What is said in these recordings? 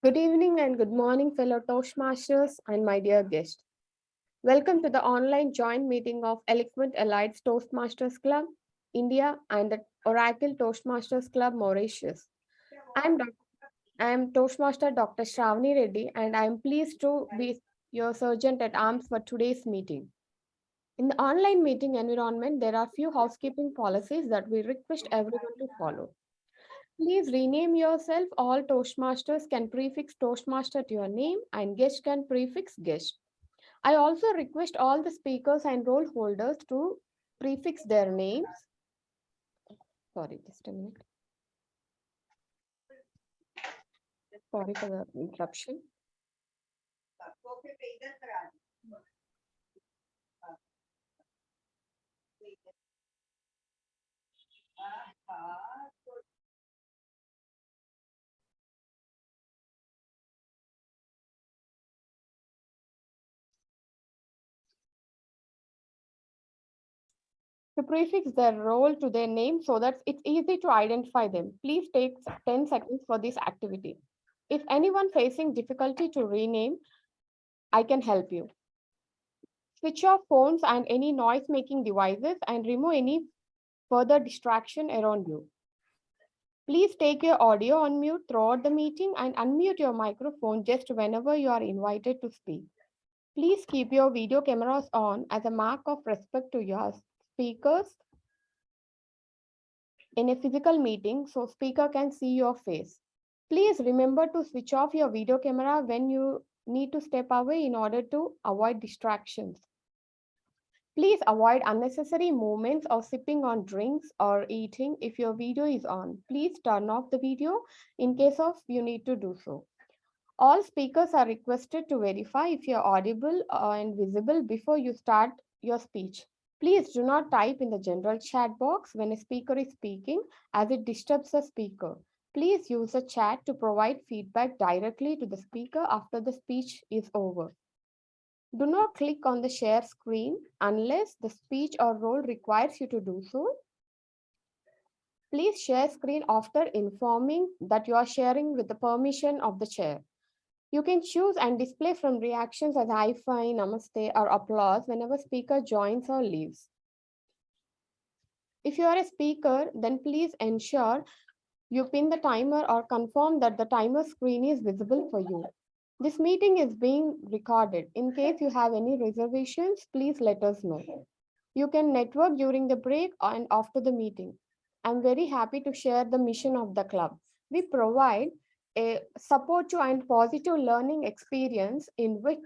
Good evening and good morning, fellow Toastmasters and my dear guest. Welcome to the online joint meeting of Eloquent Elites Toastmasters Club, India, and the Oracle Toastmasters Club, Mauritius. I am, doc- I am Toastmaster Dr. Shravani Reddy, and I am pleased to be your sergeant at arms for today's meeting. In the online meeting environment, there are few housekeeping policies that we request everyone to follow. Please rename yourself. All Toastmasters can prefix Toastmaster to your name and guest can prefix guest. I also request all the speakers and role holders to prefix their names. Sorry, just a minute. Sorry for the interruption. To prefix their role to their name so that it's easy to identify them. Please take 10 seconds for this activity. If anyone facing difficulty to rename, I can help you. Switch off phones and any noise making devices and remove any further distraction around you. Please take your audio on mute throughout the meeting and unmute your microphone just whenever you are invited to speak. Please keep your video cameras on as a mark of respect to your speakers in a physical meeting so speaker can see your face. Please remember to switch off your video camera when you need to step away in order to avoid distractions. Please avoid unnecessary movements or sipping on drinks or eating if your video is on. Please turn off the video in case of you need to do so. All speakers are requested to verify if you are audible and visible before you start your speech. Please do not type in the general chat box when a speaker is speaking as it disturbs the speaker. Please use the chat to provide feedback directly to the speaker after the speech is over. Do not click on the share screen unless the speech or role requires you to do so. Please share screen after informing that you are sharing with the permission of the chair. You can choose and display from reactions as high five, namaste, or applause whenever speaker joins or leaves. If you are a speaker, then please ensure you pin the timer or confirm that the timer screen is visible for you. This meeting is being recorded. In case you have any reservations, please let us know. You can network during the break and after the meeting. I'm very happy to share the mission of the club. We provide a supportive and positive learning experience in which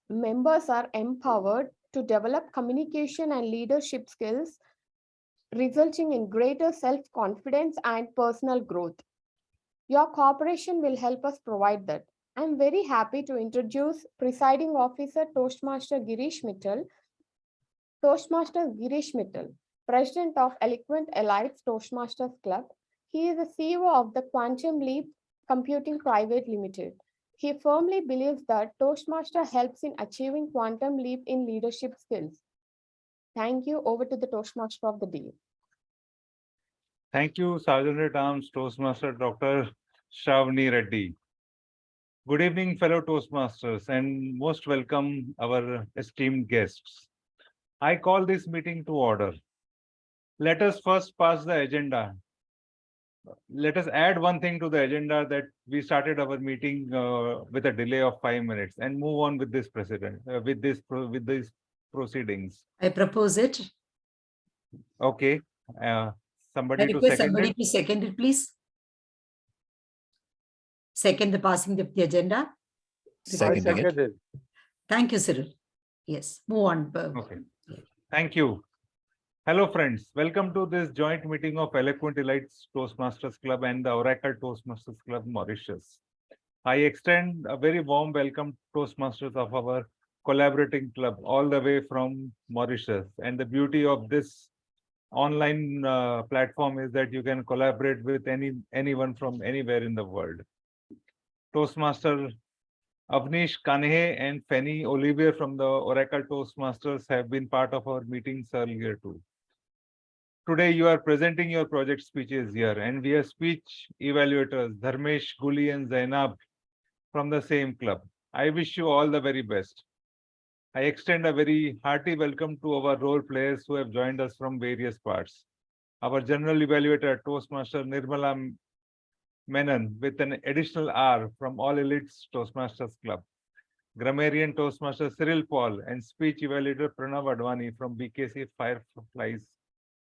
members are empowered to develop communication and leadership skills, resulting in greater self-confidence and personal growth. Your cooperation will help us provide that. I'm very happy to introduce Presiding Officer Toastmaster Girish Mittal. Toastmaster Girish Mittal, President of Eloquent Elites Toastmasters Club. He is the CEO of the Quantum Leap Computing Private Limited. He firmly believes that Toastmaster helps in achieving quantum leap in leadership skills. Thank you. Over to the Toastmaster of the day. Thank you, Sergeant at Arms Toastmaster Dr. Shravani Reddy. Good evening, fellow Toastmasters, and most welcome our esteemed guests. I call this meeting to order. Let us first pass the agenda. Let us add one thing to the agenda that we started our meeting with a delay of 5 minutes and move on with this precedent, with these proceedings. I propose it. Okay. Somebody I to request second somebody it. to second it, please. Second the passing the agenda. Seconding it. Thank you, Cyril. Yes, move on. Okay. Thank you. Hello, friends. Welcome to this joint meeting of Eloquent Elites Toastmasters Club and the Oracle Toastmasters Club, Mauritius. I extend a very warm welcome to Toastmasters of our collaborating club all the way from Mauritius. And the beauty of this online platform is that you can collaborate with anyone from anywhere in the world. Toastmaster Avnish Kanhe and Fanny Olivier from the Oracle Toastmasters have been part of our meetings earlier too. Today you are presenting your project speeches here, and we have speech evaluators Dharmesh, Guli and Zainab from the same club. I wish you all the very best. I extend a very hearty welcome to our role players who have joined us from various parts. Our general evaluator, Toastmaster Nirmala Menon, with an additional R from All Elites Toastmasters Club. Grammarian Toastmaster Cyril Paul and speech evaluator Pranav Advani from BKC Fireflies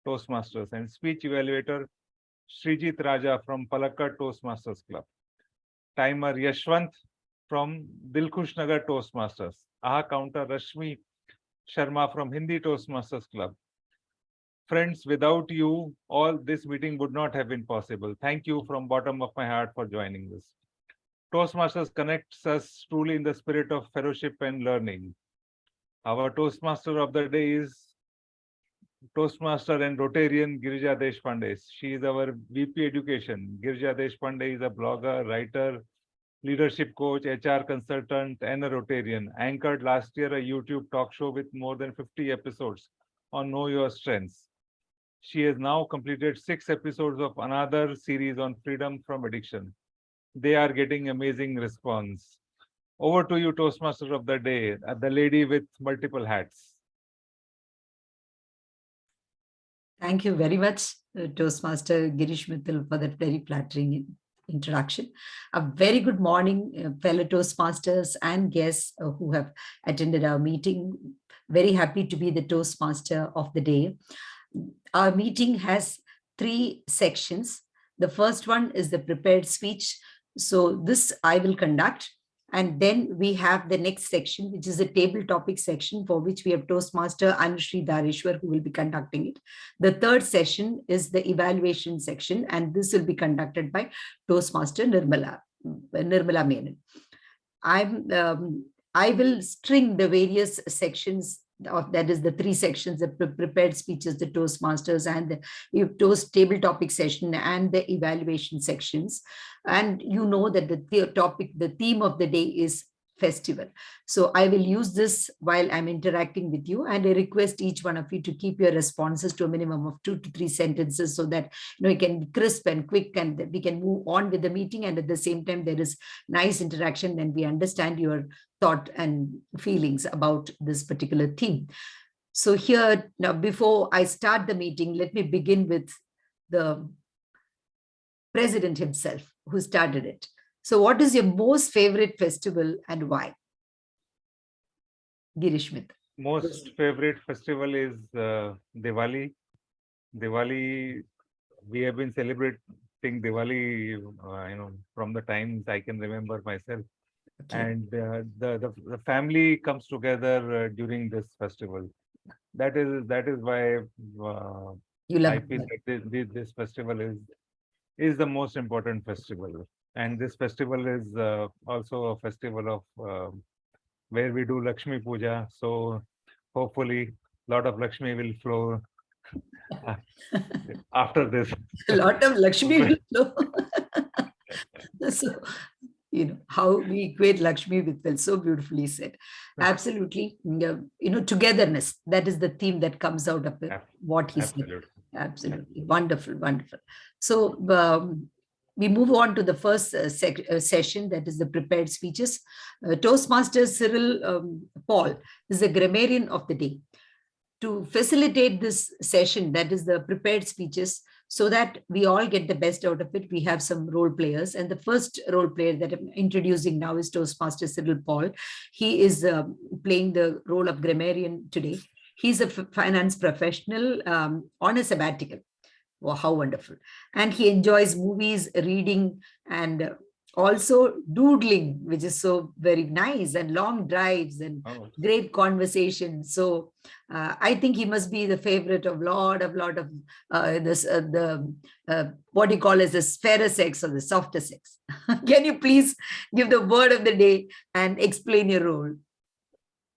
Toastmasters and speech evaluator Srijit Raja from Palakkad Toastmasters Club. Timer Yashwant from Dilkhush Nagar Toastmasters. Aha counter Rashmi Sharma from Hindi Toastmasters Club. Friends, without you, all this meeting would not have been possible. Thank you from bottom of my heart for joining this. Toastmasters connects us truly in the spirit of fellowship and learning. Our Toastmaster of the day is Toastmaster and Rotarian Girija Deshpande. She is our VP Education. Girija Deshpande is a blogger, writer, leadership coach, HR consultant, and a Rotarian. Anchored last year a YouTube talk show with more than 50 episodes on Know Your Strengths. She has now completed 6 episodes of another series on freedom from addiction. They are getting amazing response. Over to you, Toastmaster of the day, the lady with multiple hats. Thank you very much, Toastmaster Girish Mittal, for that very flattering introduction. A very good morning, fellow Toastmasters and guests who have attended our meeting. Very happy to be the Toastmaster of the day. Our meeting has 3 sections. The first one is the prepared speech. So this I will conduct. And then we have the next section, which is a table topic section, for which we have Toastmaster Anushri Dareshwar, who will be conducting it. The third session is the evaluation section, and this will be conducted by Toastmaster Nirmala Menon. I will string the various sections of, that is the 3 sections, the prepared speeches, the Toastmasters, and the Toast table topic session, and the evaluation sections. And you know that the theme of the day is festival. So I will use this while I'm interacting with you, and I request each one of you to keep your responses to a minimum of 2 to 3 sentences, so that it can be crisp and quick, and we can move on with the meeting, and at the same time there is nice interaction and we understand your thought and feelings about this particular theme. So here, now before I start the meeting, let me begin with the president himself who started it. So what is your most favorite festival and why? Girish Mittal. Most favorite festival is Diwali. Diwali, we have been celebrating Diwali, from the times I can remember myself. Okay. And the family comes together during this festival. That is why you love I feel that this festival is the most important festival. And this festival is also a festival of where we do Lakshmi Puja. So hopefully a lot of Lakshmi will flow after this. A lot of Lakshmi will flow. So, how we equate Lakshmi with well, so beautifully said. Absolutely. Togetherness, that is the theme that comes out of what he said. Absolutely. Wonderful, wonderful. So we move on to the first session, that is the prepared speeches. Toastmaster Cyril Paul is the grammarian of the day. To facilitate this session, that is the prepared speeches, so that we all get the best out of it, we have some role players. And the first role player that I'm introducing now is Toastmaster Cyril Paul. He is playing the role of grammarian today. He's a finance professional on a sabbatical. Wow, how wonderful. And he enjoys movies, reading, and also doodling, which is so very nice, and long drives and great conversation. So I think he must be the favorite of lot of what you call as the fairer sex or the softer sex. Can you please give the word of the day and explain your role?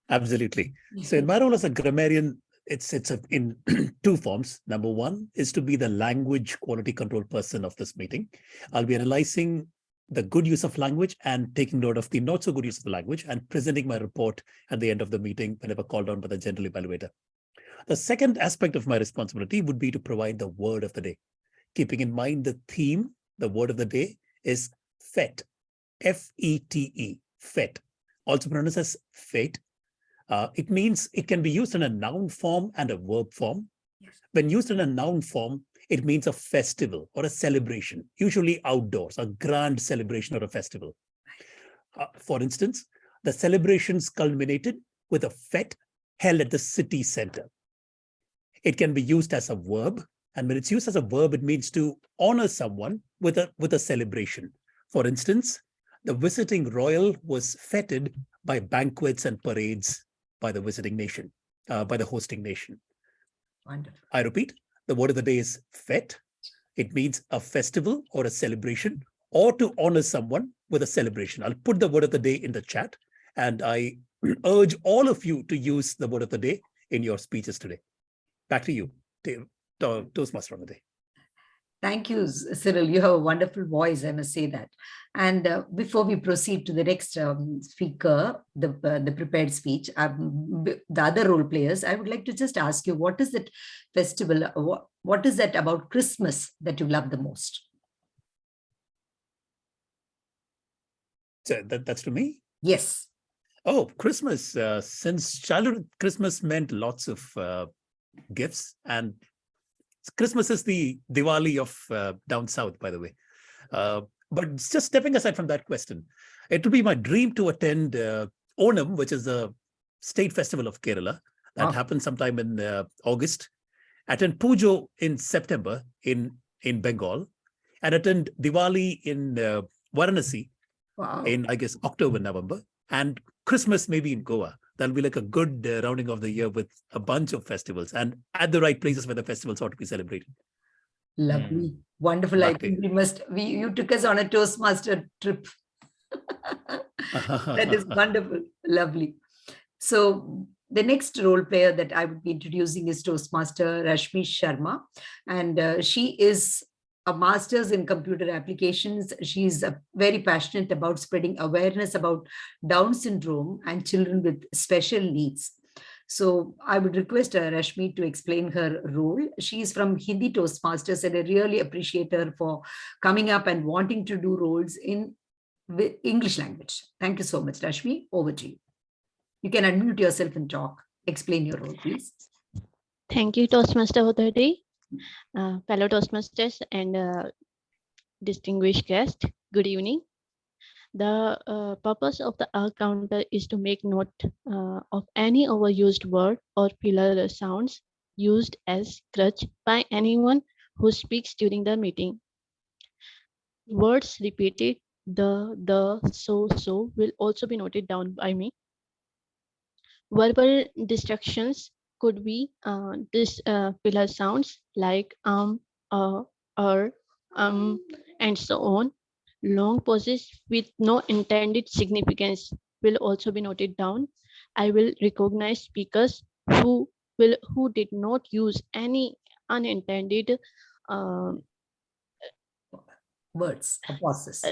Absolutely. So in my role as a grammarian, it's in 2 forms. Number 1 is to be the language quality control person of this meeting. I'll be analyzing the good use of language and taking note of the not so good use of the language and presenting my report at the end of the meeting whenever called on by the general evaluator. The second aspect of my responsibility would be to provide the word of the day. Keeping in mind the theme, the word of the day is FET, F-E-T-E, FET, also pronounced as fate. It means it can be used in a noun form and a verb form. When used in a noun form, it means a festival or a celebration, usually outdoors, a grand celebration or a festival. For instance, the celebrations culminated with a fete held at the city center. It can be used as a verb, and when it's used as a verb, it means to honor someone with a celebration. For instance, the visiting royal was feted by banquets and parades by the visiting nation, by the hosting nation. Wonderful. I repeat, the word of the day is fete. It means a festival or a celebration, or to honor someone with a celebration. I'll put the word of the day in the chat, and I urge all of you to use the word of the day in your speeches today. Back to you, Toastmaster of the day. Thank you, Cyril. You have a wonderful voice, I must say that. And before we proceed to the next speaker, the prepared speech, the other role players, I would like to just ask you, what is that festival? What is that about Christmas that you love the most? So that's to me? Yes. Oh, Christmas. Since childhood, Christmas meant lots of gifts, and Christmas is the Diwali of down south, by the way. But just stepping aside from that question, it would be my dream to attend Onam, which is the state festival of Kerala that happens sometime in August, attend Pujo in September in Bengal, and attend Diwali in Varanasi in, I guess, October, November, and Christmas maybe in Goa. That'll be like a good rounding of the year with a bunch of festivals and at the right places where the festivals ought to be celebrated. Lovely. Wonderful. I think you took us on a Toastmaster trip. That is wonderful. Lovely. So the next role player that I would be introducing is Toastmaster Rashmi Sharma. And she is a master's in computer applications. She's very passionate about spreading awareness about Down syndrome and children with special needs. So I would request Rashmi to explain her role. She is from Hindi Toastmasters, and I really appreciate her for coming up and wanting to do roles in English language. Thank you so much, Rashmi. Over to you. You can unmute yourself and talk. Explain your role, please. Thank you, Toastmaster of the day, fellow Toastmasters and distinguished guest. Good evening. The purpose of the counter is to make note of any overused word or filler sounds used as crutch by anyone who speaks during the meeting. Words repeated, the, so will also be noted down by me. Verbal distractions could be filler sounds like and so on. Long pauses with no intended significance will also be noted down. I will recognize speakers who did not use any unintended words or pauses. I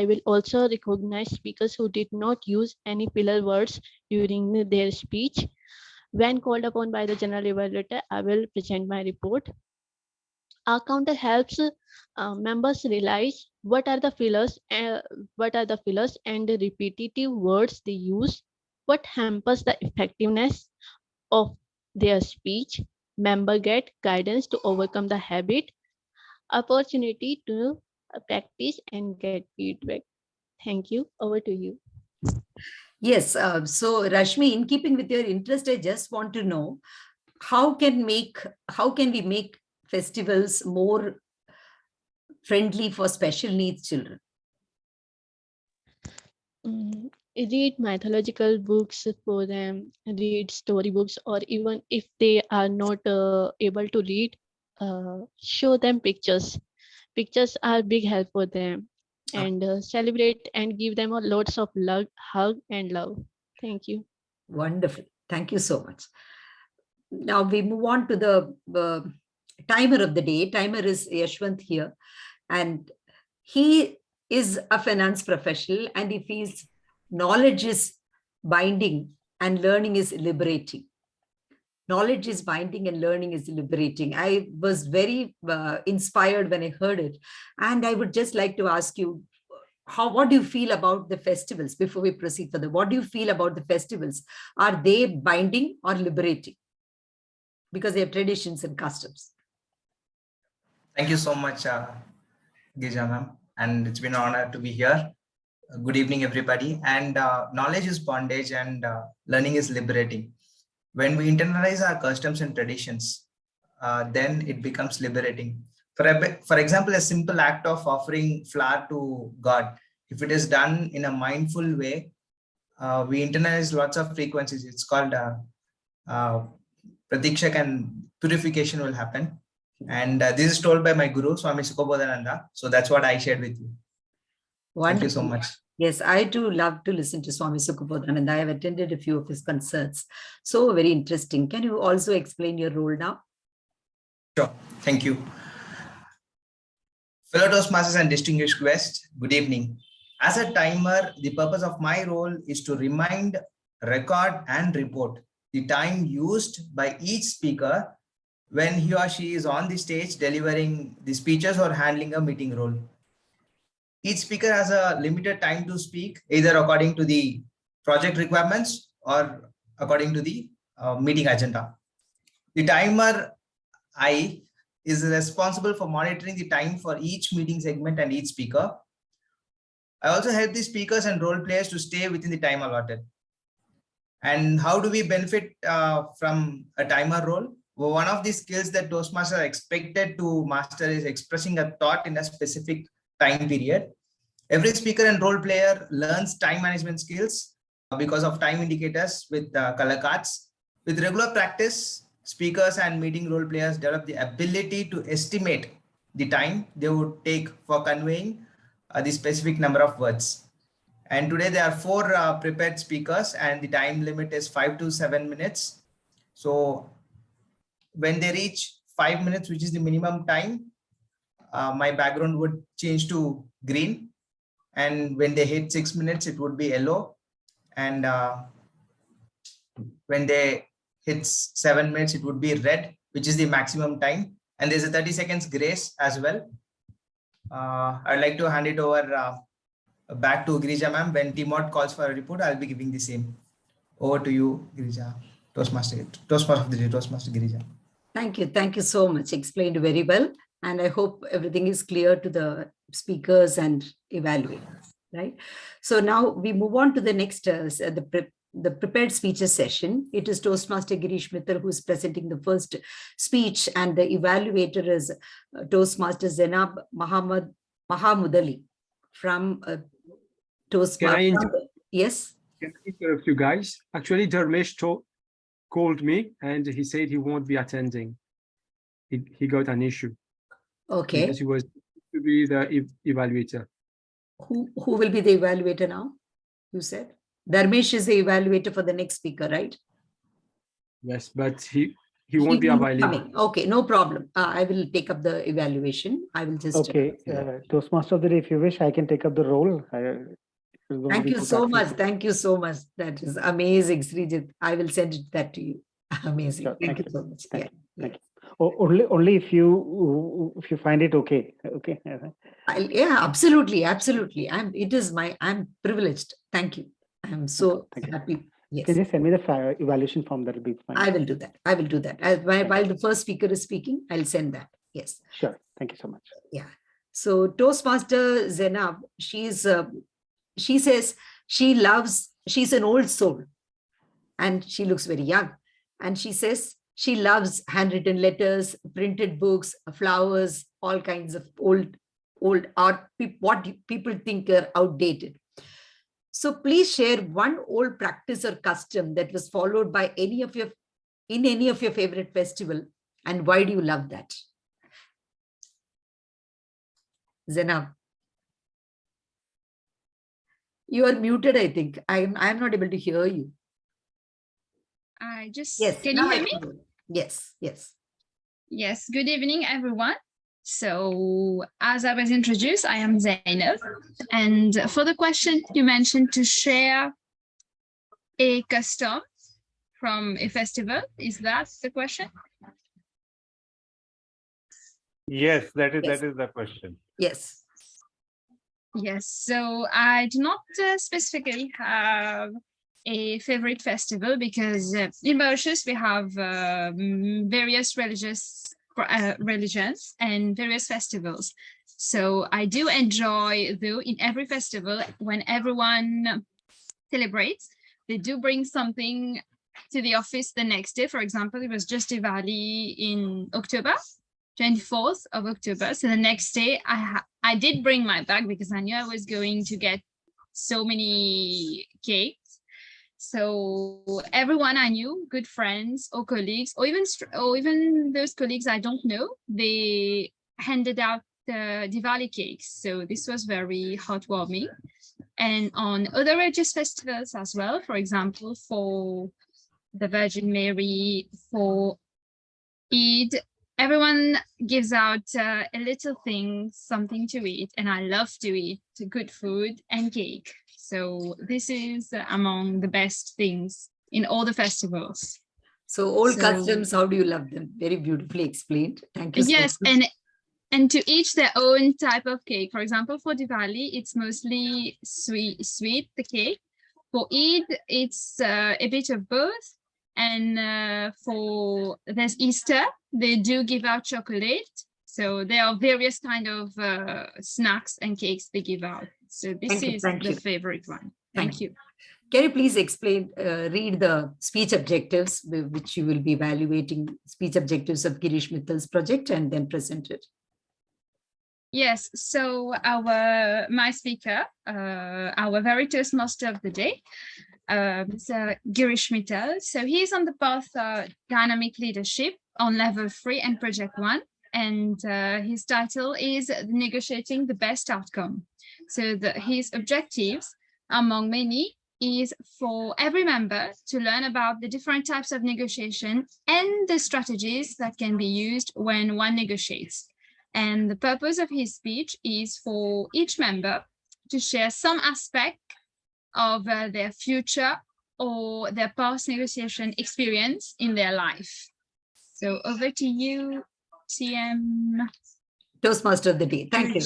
will also recognize speakers who did not use any filler words during their speech. When called upon by the general evaluator, I will present my report. Our counter helps members realize what are the fillers and the repetitive words they use, what hampers the effectiveness of their speech. Member get guidance to overcome the habit, opportunity to practice and get feedback. Thank you. Over to you. Yes. So Rashmi, in keeping with your interest, I just want to know how can we make festivals more friendly for special needs children? Read mythological books for them, read storybooks, or even if they are not able to read, show them pictures. Pictures are big help for them, and celebrate and give them a lots of love, hug and love. Thank you. Wonderful. Thank you so much. Now we move on to the timer of the day. Timer is Yashwant here, and he is a finance professional, and he feels knowledge is binding and learning is liberating. Knowledge is binding and learning is liberating. I was very inspired when I heard it. And I would just like to ask you, what do you feel about the festivals before we proceed further? What do you feel about the festivals? Are they binding or liberating? Because they have traditions and customs. Thank you so much, Gija ma'am. And it's been an honor to be here. Good evening, everybody. And knowledge is bondage and learning is liberating. When we internalize our customs and traditions, then it becomes liberating. For example, a simple act of offering flower to God, if it is done in a mindful way, we internalize lots of frequencies. It's called pradiksha, and purification will happen. And this is told by my guru, Swami Sukhabodhananda. So that's what I shared with you. Wonderful. Thank you so much. Yes, I too love to listen to Swami Sukhabodhananda. I have attended a few of his concerts. So very interesting. Can you also explain your role now? Sure. Thank you. Fellow Toastmasters and distinguished guests, good evening. As a timer, the purpose of my role is to remind, record, and report the time used by each speaker when he or she is on the stage delivering the speeches or handling a meeting role. Each speaker has a limited time to speak, either according to the project requirements or according to the meeting agenda. The timer I is responsible for monitoring the time for each meeting segment and each speaker. I also help the speakers and role players to stay within the time allotted. And how do we benefit from a timer role? Well, one of the skills that Toastmasters are expected to master is expressing a thought in a specific time period. Every speaker and role player learns time management skills because of time indicators with color cards. With regular practice, speakers and meeting role players develop the ability to estimate the time they would take for conveying the specific number of words. And today there are 4 prepared speakers and the time limit is 5 to 7 minutes. So when they reach 5 minutes, which is the minimum time, my background would change to green. And when they hit 6 minutes, it would be yellow. And when they hit 7 minutes, it would be red, which is the maximum time. And there's a 30 seconds grace as well. I'd like to hand it over back to Girija ma'am. When Timot calls for a report, I'll be giving the same. Over to you, Girija, Toastmaster of the day, Toastmaster Girija. Thank you. Thank you so much. Explained very well. And I hope everything is clear to the speakers and evaluators, right? So now we move on to the next, the prepared speeches session. It is Toastmaster Girish Mittal who is presenting the first speech, and the evaluator is Toastmaster Zainab Mahamudali from Toastmasters. Yes? Can I interrupt you guys? Actually, Dharmesh called me and he said he won't be attending. He got an issue. Okay. Because he was to be the evaluator. Who will be the evaluator now? You said Dharmesh is the evaluator for the next speaker, right? Yes, but he won't be available. Okay, no problem. I will take up the evaluation. I will just. Okay, Toastmaster of the day, if you wish, I can take up the role. Thank you so much. Thank you so much. That is amazing, Srijit. I will send that to you. Amazing. Sure, thank you so much. Thank you. Only if you find it okay. Okay. Yeah, absolutely. I'm privileged. Thank you. I'm so happy. Yes. Can you send me the evaluation form? That'll be fine. I will do that. While the first speaker is speaking, I'll send that. Yes. Sure. Thank you so much. Yeah. So Toastmaster Zainab, she says she's an old soul and she looks very young. And she says she loves handwritten letters, printed books, flowers, all kinds of old art, what people think are outdated. So please share one old practice or custom that was followed by any of your favorite festival, and why do you love that? Zainab, you are muted, I think. I'm not able to hear you. Yes, can you hear me? Yes. Yes, good evening, everyone. So as I was introduced, I am Zainab. And for the question you mentioned to share a custom from a festival, is that the question? Yes, that is the question. Yes. Yes, so I do not specifically have a favorite festival because in Mauritius we have various religions and various festivals. So I do enjoy, though, in every festival when everyone celebrates, they do bring something to the office the next day. For example, it was just Diwali in October. 24th of October. So the next day, I did bring my bag because I knew I was going to get so many cakes. So everyone I knew, good friends or colleagues, or even those colleagues I don't know, they handed out the Diwali cakes. So this was very heartwarming. And on other religious festivals as well, for example, for the Virgin Mary, for Eid, everyone gives out a little thing, something to eat, and I love to eat good food and cake. So this is among the best things in all the festivals. So old customs, how do you love them? Very beautifully explained. Thank you so yes, much. and to each their own type of cake. For example, for Diwali, it's mostly sweet the cake. For Eid, it's a bit of both. And for there's Easter, they do give out chocolate. So there are various kind of snacks and cakes they give out. So this is the favorite one. Thank you. Can you please explain, read the speech objectives, which you will be evaluating speech objectives of Girish Mittal's project and then present it? Yes, so my speaker, our very Toastmaster of the day, Mr. Girish Mittal. So he's on the path dynamic leadership on level 3 and project 1. And his title is Negotiating the Best Outcome. So his objectives, among many, is for every member to learn about the different types of negotiation and the strategies that can be used when one negotiates. And the purpose of his speech is for each member to share some aspect of their future or their past negotiation experience in their life. So over to you, TM. Toastmaster of the day. Thank you.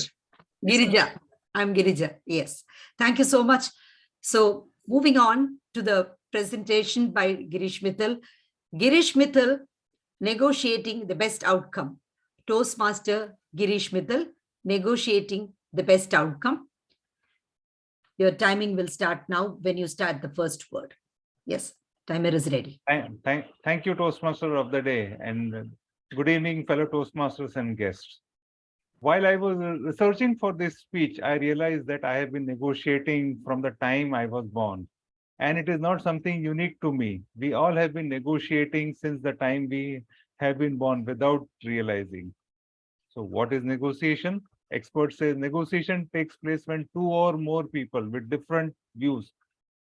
Girija. I'm Girija. Yes. Thank you so much. So moving on to the presentation by Girish Mittal. Girish Mittal, Negotiating the Best Outcome. Toastmaster Girish Mittal, Negotiating the Best Outcome. Your timing will start now when you start the first word. Yes, timer is ready. Thank you, Toastmaster of the day, and good evening, fellow Toastmasters and guests. While I was researching for this speech, I realized that I have been negotiating from the time I was born. And it is not something unique to me. We all have been negotiating since the time we have been born without realizing. So what is negotiation? Experts say negotiation takes place when two or more people with different views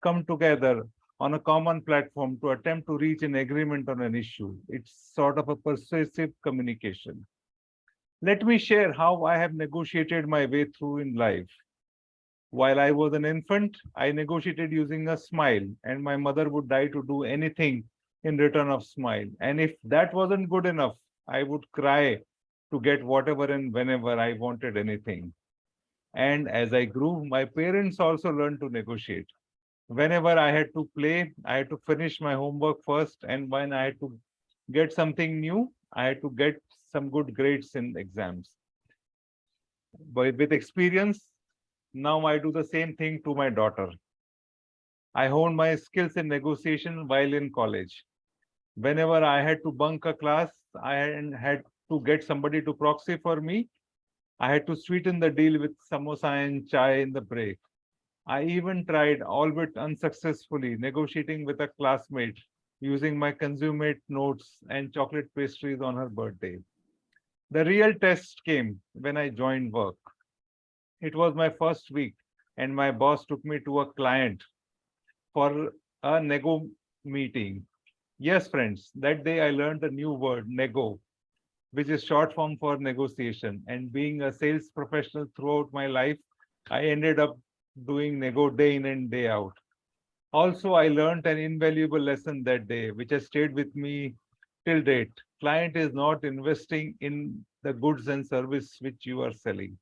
come together on a common platform to attempt to reach an agreement on an issue. It's sort of a persuasive communication. Let me share how I have negotiated my way through in life. While I was an infant, I negotiated using a smile, and my mother would die to do anything in return of smile. And if that wasn't good enough, I would cry to get whatever and whenever I wanted anything. And as I grew, my parents also learned to negotiate. Whenever I had to play, I had to finish my homework first. And when I had to get something new, I had to get some good grades in exams. But with experience, now I do the same thing to my daughter. I honed my skills in negotiation while in college. Whenever I had to bunk a class, I had to get somebody to proxy for me. I had to sweeten the deal with samosa and chai in the break. I even tried, albeit unsuccessfully, negotiating with a classmate using my consummate notes and chocolate pastries on her birthday. The real test came when I joined work. It was my first week, and my boss took me to a client for a nego meeting. Yes, friends, that day I learned a new word, nego, which is short form for negotiation. And being a sales professional throughout my life, I ended up doing nego day in and day out. Also, I learned an invaluable lesson that day, which has stayed with me till date. Client is not investing in the goods and service which you are selling.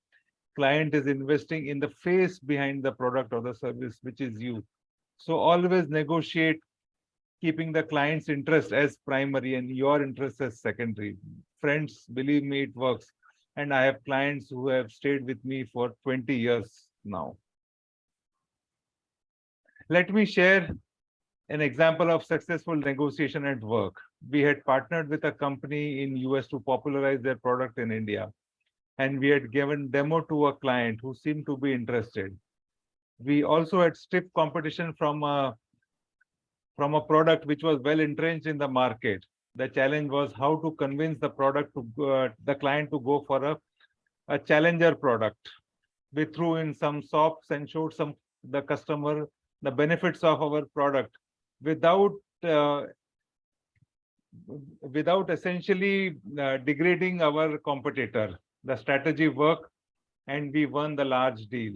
client is investing in the face behind the product or the service, which is you. So always negotiate, keeping the client's interest as primary and your interest as secondary. Friends, believe me, it works. And I have clients who have stayed with me for 20 years now. Let me share an example of successful negotiation at work. We had partnered with a company in US to popularize their product in India. And we had given demo to a client who seemed to be interested. We also had stiff competition from a product which was well entrenched in the market. The challenge was how to convince the product to the client to go for a challenger product. We threw in some sops and showed the customer the benefits of our product without essentially degrading our competitor. The strategy worked and we won the large deal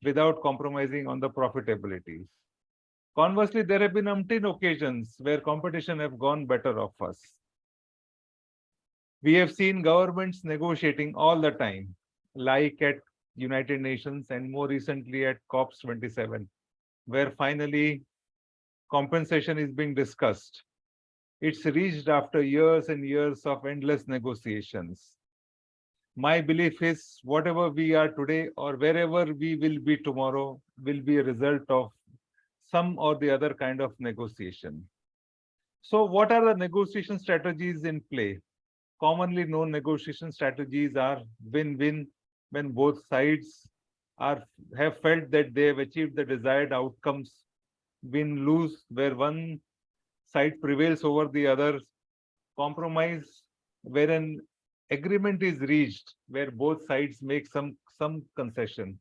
without compromising on the profitability. Conversely, there have been umpteen occasions where competition have gone better off us. We have seen governments negotiating all the time, like at United Nations and more recently at COPs 27, where finally compensation is being discussed. It's reached after years and years of endless negotiations. My belief is whatever we are today or wherever we will be tomorrow will be a result of some or the other kind of negotiation. So what are the negotiation strategies in play? Commonly known negotiation strategies are win-win, when both sides have felt that they have achieved the desired outcomes. Win-lose, where one side prevails over the other. Compromise, where an agreement is reached, where both sides make some concession.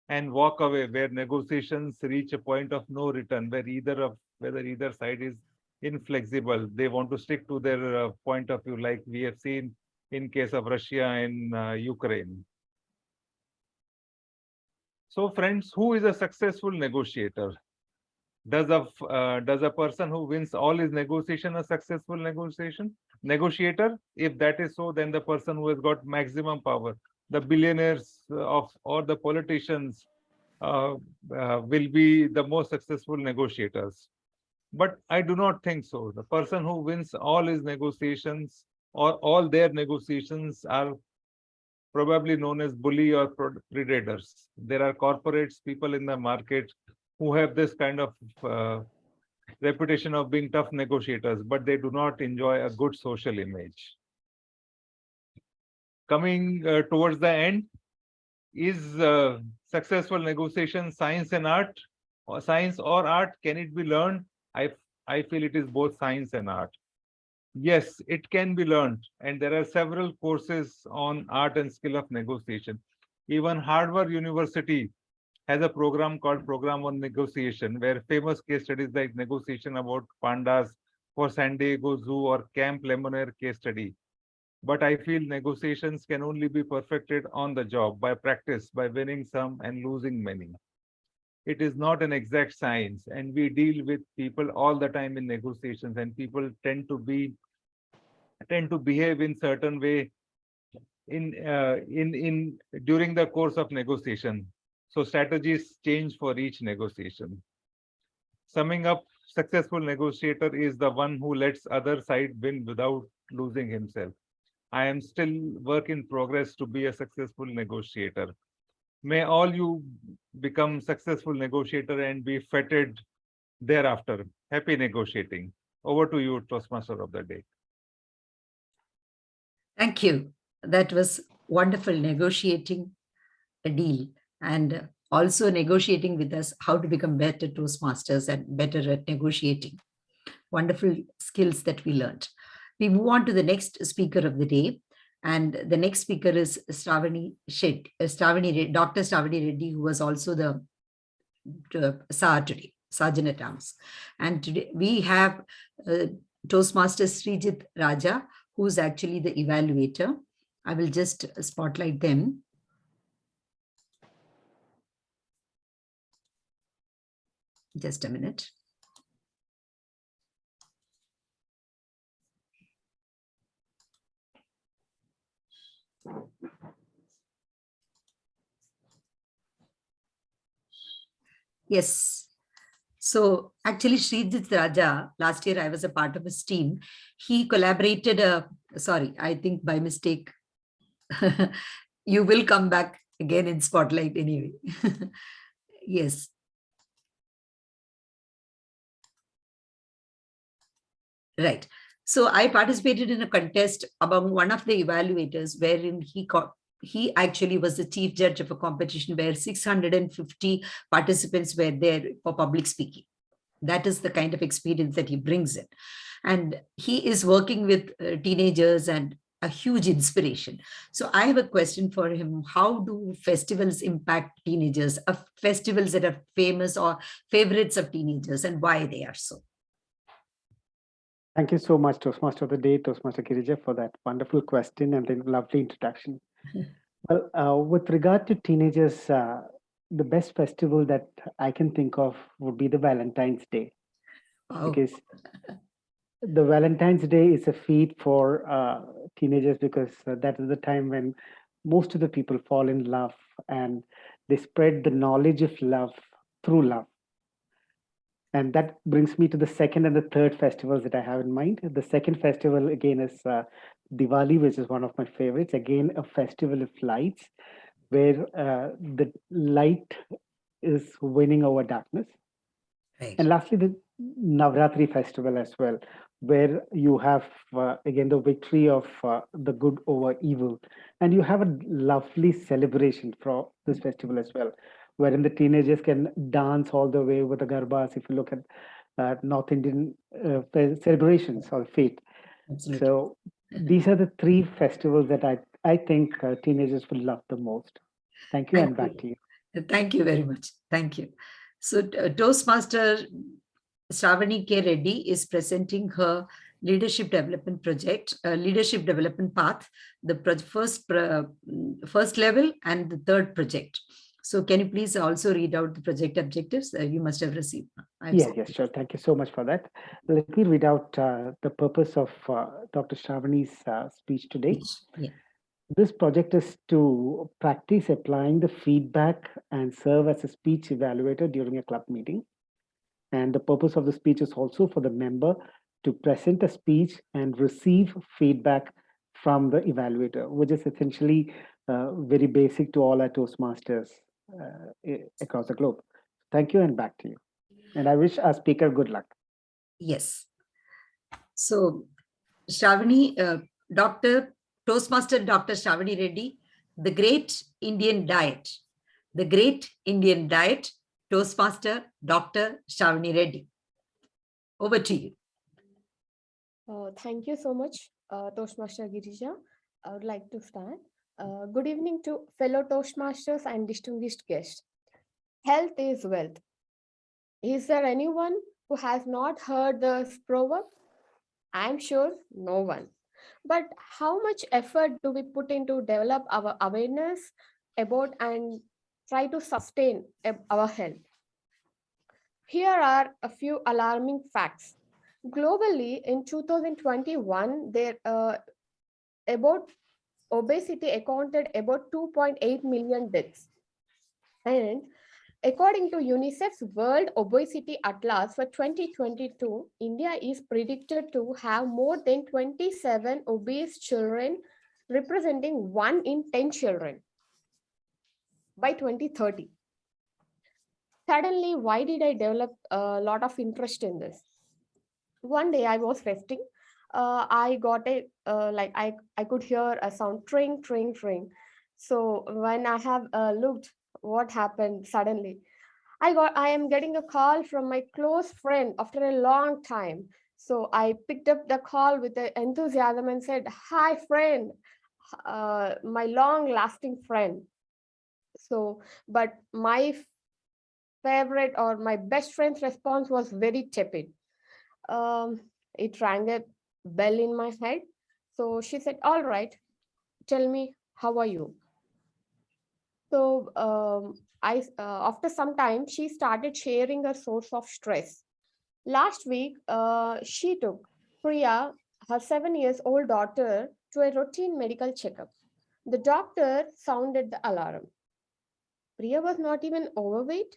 And walk away, where negotiations reach a point of no return, where either side is inflexible. They want to stick to their point of view, like we have seen in case of Russia and Ukraine. So friends, who is a successful negotiator? Does a person who wins all his negotiation a successful negotiator? If that is so, then the person who has got maximum power, the billionaires or the politicians will be the most successful negotiators. But I do not think so. The person who wins all his negotiations or all their negotiations are probably known as bully or predators. There are corporates, people in the market who have this kind of reputation of being tough negotiators, but they do not enjoy a good social image. Coming towards the end, is successful negotiation science and art, or science or art? Can it be learned? I feel it is both science and art. Yes, it can be learned, and there are several courses on art and skill of negotiation. Even Harvard University has a program called Program on Negotiation, where famous case studies like negotiation about pandas for San Diego Zoo or Camp Lemonnier case study. But I feel negotiations can only be perfected on the job, by practice, by winning some and losing many. It is not an exact science, and we deal with people all the time in negotiations, and people tend to behave in certain way during the course of negotiation. So strategies change for each negotiation. Summing up, successful negotiator is the one who lets other side win without losing himself. I am still work in progress to be a successful negotiator. May all you become successful negotiator and be feted thereafter. Happy negotiating. Over to you, Toastmaster of the day. Thank you. That was wonderful, negotiating a deal and also negotiating with us how to become better Toastmasters and better at negotiating. Wonderful skills that we learned. We move on to the next speaker of the day. And the next speaker is Dr. Stravani Reddy, who was also the SAR today, Sergeant at Arms. And today we have Toastmaster Srijit Raja, who is actually the evaluator. I will just spotlight them. Just a minute. Yes. So actually, Srijit Raja, last year I was a part of his team. He collaborated, sorry, I think by mistake, you will come back again in Spotlight anyway. Yes. Right. So I participated in a contest among one of the evaluators wherein he actually was the chief judge of a competition where 650 participants were there for public speaking. That is the kind of experience that he brings in. And he is working with teenagers and a huge inspiration. So I have a question for him. How do festivals impact teenagers, festivals that are famous or favorites of teenagers, and why they are so? Thank you so much, Toastmaster of the Day, Toastmaster Girija, for that wonderful question and the lovely introduction. Well, with regard to teenagers, the best festival that I can think of would be the Valentine's Day. Wow. Because the Valentine's Day is a feat for teenagers because that is the time when most of the people fall in love and they spread the knowledge of love through love. And that brings me to the second and the third festivals that I have in mind. The second festival, again, is Diwali, which is one of my favorites. Again, a festival of lights where the light is winning over darkness. Right. And lastly, the Navratri festival as well, where you have, again, the victory of the good over evil. And you have a lovely celebration for this festival as well, wherein the teenagers can dance all the way with the garbas. If you look at North Indian celebrations or fete. Absolutely. So these are the three festivals that I think teenagers will love the most. Thank you, and back to you. Thank you very much. Thank you. So Toastmaster Shravani K. Reddy is presenting her leadership development project, leadership development path, the first level and the third project. So can you please also read out the project objectives you must have received? Yes, sure. Thank you so much for that. Let me read out the purpose of Dr. Shravani's speech today. Yeah. This project is to practice applying the feedback and serve as a speech evaluator during a club meeting. And the purpose of the speech is also for the member to present a speech and receive feedback from the evaluator, which is essentially very basic to all our Toastmasters across the globe. Thank you, and back to you. And I wish our speaker good luck. Yes. So, Shravani, Toastmaster Dr. Shravani Reddy, the Great Indian Diet. The Great Indian Diet, Toastmaster Dr. Shravani Reddy. Over to you. Thank you so much, Toastmaster Girija. I would like to start. Good evening to fellow Toastmasters and distinguished guests. Health is wealth. Is there anyone who has not heard this proverb? I'm sure no one. But how much effort do we put into develop our awareness about and try to sustain our health? Here are a few alarming facts. Globally, in 2021, about obesity accounted about 2.8 million deaths. And according to UNICEF's World Obesity Atlas for 2022, India is predicted to have more than 27 obese children, representing 1 in 10 children by 2030. Suddenly, why did I develop a lot of interest in this? One day I was resting. I got I could hear a sound tring, tring, tring. So when I have looked what happened suddenly, I am getting a call from my close friend after a long time. So I picked up the call with enthusiasm and said, "Hi, friend, my long-lasting friend." So, but my favorite or my best friend's response was very tepid. It rang a bell in my head. So she said, "All right, tell me, how are you?" So after some time, she started sharing her source of stress. Last week, she took Priya, her 7 years old daughter, to a routine medical checkup. The doctor sounded the alarm. Priya was not even overweight.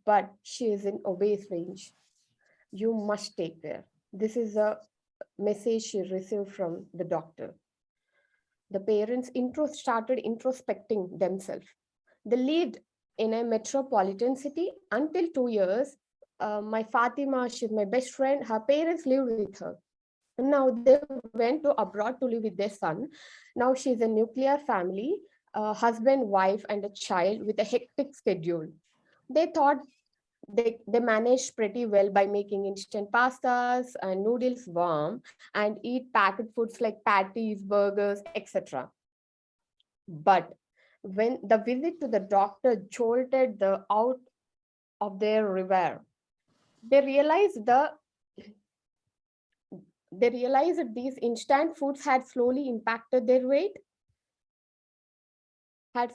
but she is in obese range. You must take care. This is a message she received from the doctor. The parents started introspecting themselves. They lived in a metropolitan city until 2 years. My Fatima, she's my best friend. Her parents lived with her. And now they went to abroad to live with their son. Now she's a nuclear family, husband, wife, and a child with a hectic schedule. They thought they managed pretty well by making instant pastas and noodles warm and eat packed foods like patties, burgers, etc. But when the visit to the doctor jolted the out of their river, they realized that these instant foods had slowly had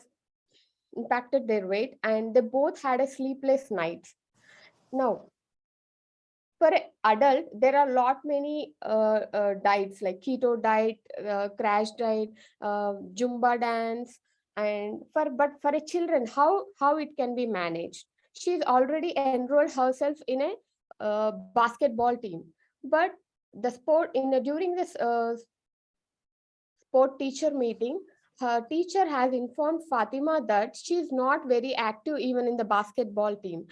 impacted their weight, and they both had a sleepless nights. Now, for an adult, there are a lot many diets like keto diet, crash diet, Zumba dance, and for a children, how it can be managed. She's already enrolled herself in a basketball team, but the sport during this sport teacher meeting, her teacher has informed Fatima that she is not very active even in the basketball team.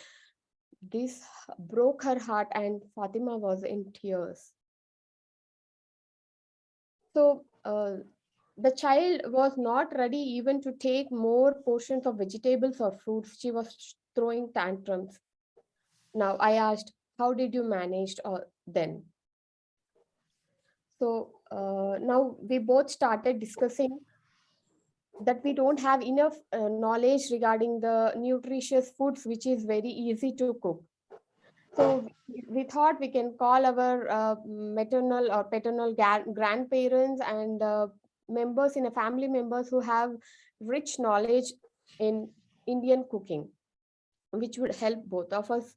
This broke her heart, and Fatima was in tears. So the child was not ready even to take more portions of vegetables or fruits. She was throwing tantrums. Now I asked, how did you manage then? So now we both started discussing that we don't have enough knowledge regarding the nutritious foods, which is very easy to cook. So we thought we can call our maternal or paternal grandparents and members in a family members who have rich knowledge in Indian cooking, which would help both of us.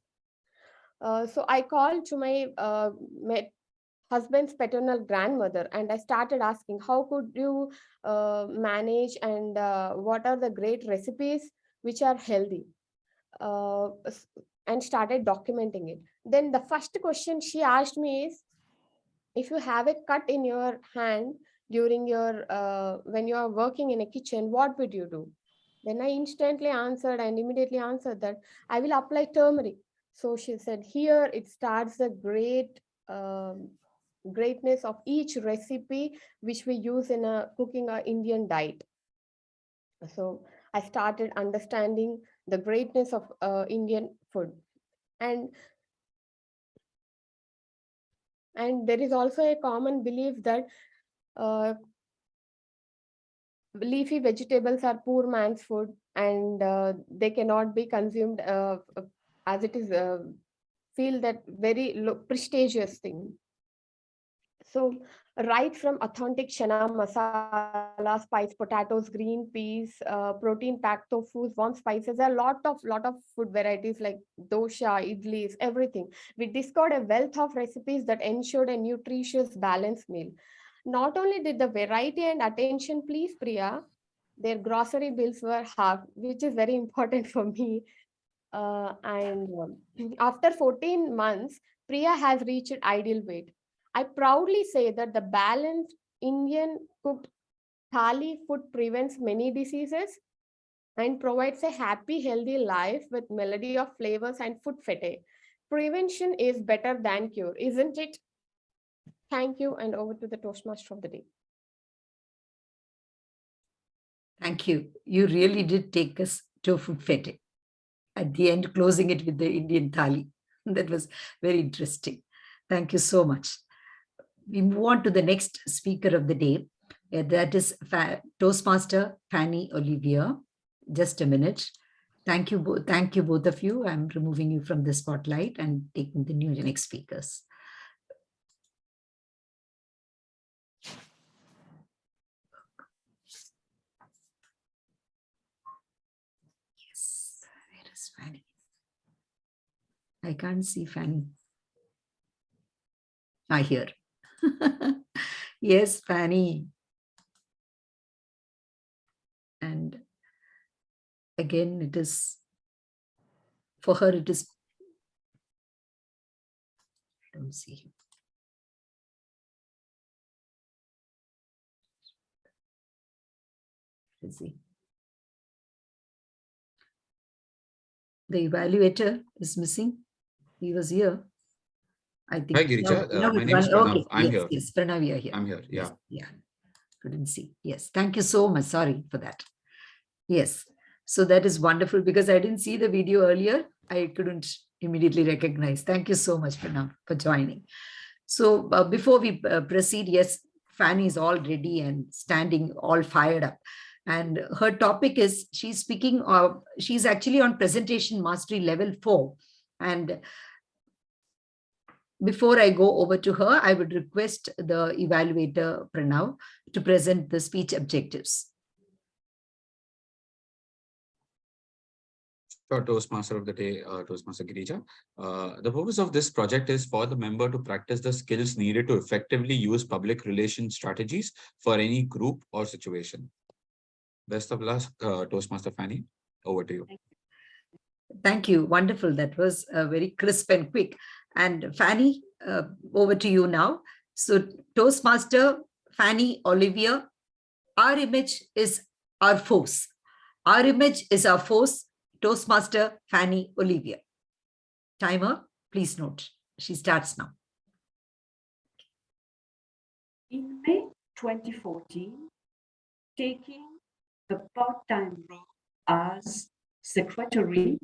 So I called to my husband's paternal grandmother, and I started asking, how could you manage, and what are the great recipes which are healthy? And started documenting it. Then the first question she asked me is, if you have a cut in your hand during your when you are working in a kitchen, what would you do? Then I instantly answered and immediately answered that I will apply turmeric. So she said, here it starts the greatness of each recipe which we use in cooking our Indian diet. So I started understanding the greatness of Indian food. And there is also a common belief that uh, leafy vegetables are poor man's food, and they cannot be consumed as it is feel that very prestigious thing. So right from authentic chana masala, spice potatoes, green peas, protein packed tofus, warm spices, a lot of food varieties like dosha, idlis, everything. We discovered a wealth of recipes that ensured a nutritious, balanced meal. Not only did the variety and attention please Priya, their grocery bills were halved, which is very important for me. And after 14 months, Priya has reached ideal weight. I proudly say that the balanced Indian cooked thali food prevents many diseases and provides a happy, healthy life with melody of flavors and food fete. Prevention is better than cure, isn't it? Thank you, and over to the Toastmaster of the day. Thank you. You really did take us to food fete. At the end, closing it with the Indian thali. That was very interesting. Thank you so much. We move on to the next speaker of the day. That is Toastmaster Fanny Olivia. Just a minute. Thank you both of you. I'm removing you from the spotlight and taking the next speakers. Yes, where is Fanny? I can't see Fanny. I hear. Yes, Fanny. And again, it is For her, it is. Let me see. Let's see. The evaluator is missing. He was here. I think. Hi, Girija. Now My it's name is Pranav. okay. I'm Yes, here. yes, Pranav, you're here. I'm here. Yeah. Yes, yeah. Couldn't see. Yes. Thank you so much. Sorry for that. Yes. So that is wonderful because I didn't see the video earlier. I couldn't immediately recognize. Thank you so much, Pranav, for joining. So before we proceed, yes, Fanny is all ready and standing all fired up. And her topic is, she's speaking of, she's actually on presentation mastery level 4. And before I go over to her, I would request the evaluator, Pranav, to present the speech objectives. Toastmaster of the day, Toastmaster Girija. The purpose of this project is for the member to practice the skills needed to effectively use public relations strategies for any group or situation. Best of luck, Toastmaster Fanny. Over to you. Thank you. Wonderful. That was very crisp and quick. And Fanny, over to you now. So Toastmaster Fanny Olivia, our image is our force. Our image is our force. Toastmaster Fanny Olivia. Timer, please note. She starts now. In May 2014, taking the part-time role as secretary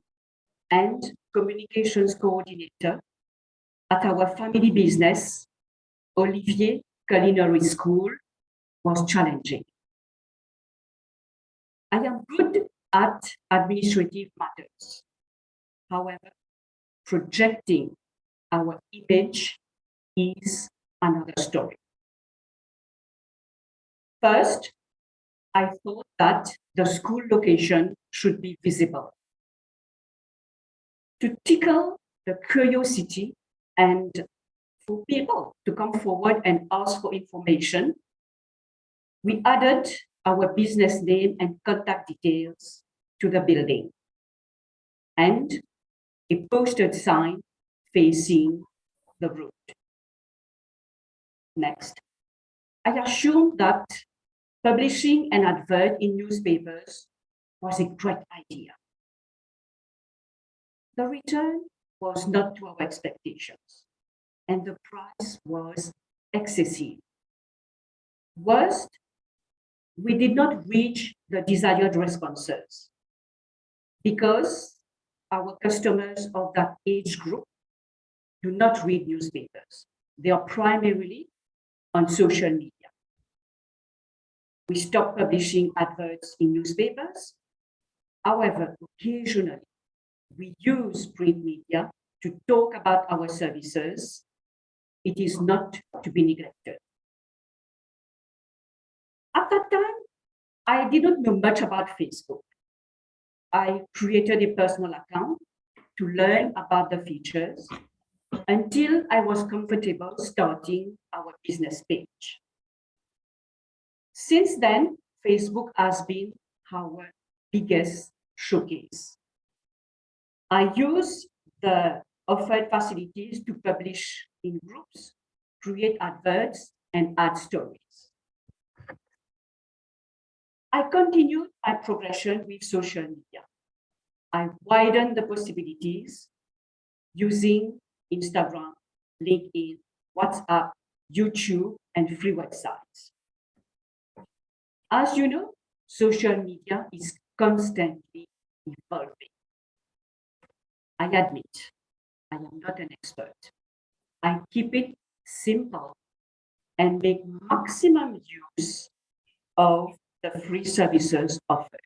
and communications coordinator at our family business, Olivier Culinary School, was challenging. I am good at administrative matters. However, projecting our image is another story. First, I thought that the school location should be visible. To tickle the curiosity and for people to come forward and ask for information, we added our business name and contact details to the building and a posted sign facing the road. Next, I assumed that publishing an advert in newspapers was a great idea. The return was not to our expectations, and the price was excessive. Worst, we did not reach the desired responses because our customers of that age group do not read newspapers. They are primarily on social media. We stopped publishing adverts in newspapers. However, occasionally, we use print media to talk about our services. It is not to be neglected. At that time, I did not know much about Facebook. I created a personal account to learn about the features until I was comfortable starting our business page. Since then, Facebook has been our biggest showcase. I use the offered facilities to publish in groups, create adverts, and add stories. I continued my progression with social media. I widened the possibilities using Instagram, LinkedIn, WhatsApp, YouTube, and free websites. As you know, social media is constantly evolving. I admit, I am not an expert. I keep it simple and make maximum use of the free services offered.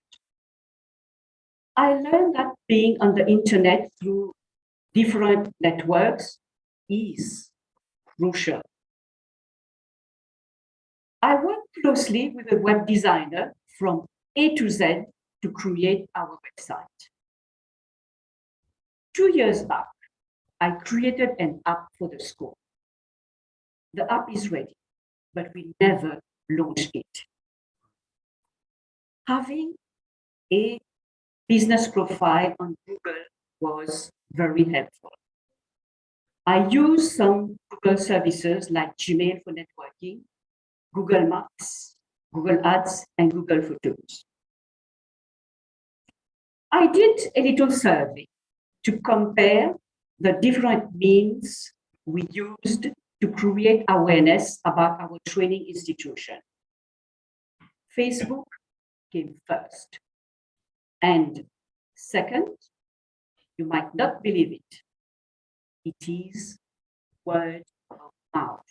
I learned that being on the internet through different networks is crucial. I work closely with a web designer from A to Z to create our website. 2 years back, I created an app for the school. The app is ready, but we never launched it. Having a business profile on Google was very helpful. I use some Google services like Gmail for networking, Google Maps, Google Ads, and Google Photos. I did a little survey to compare the different means we used to create awareness about our training institution. Facebook came first. And second, you might not believe it, it is word of mouth.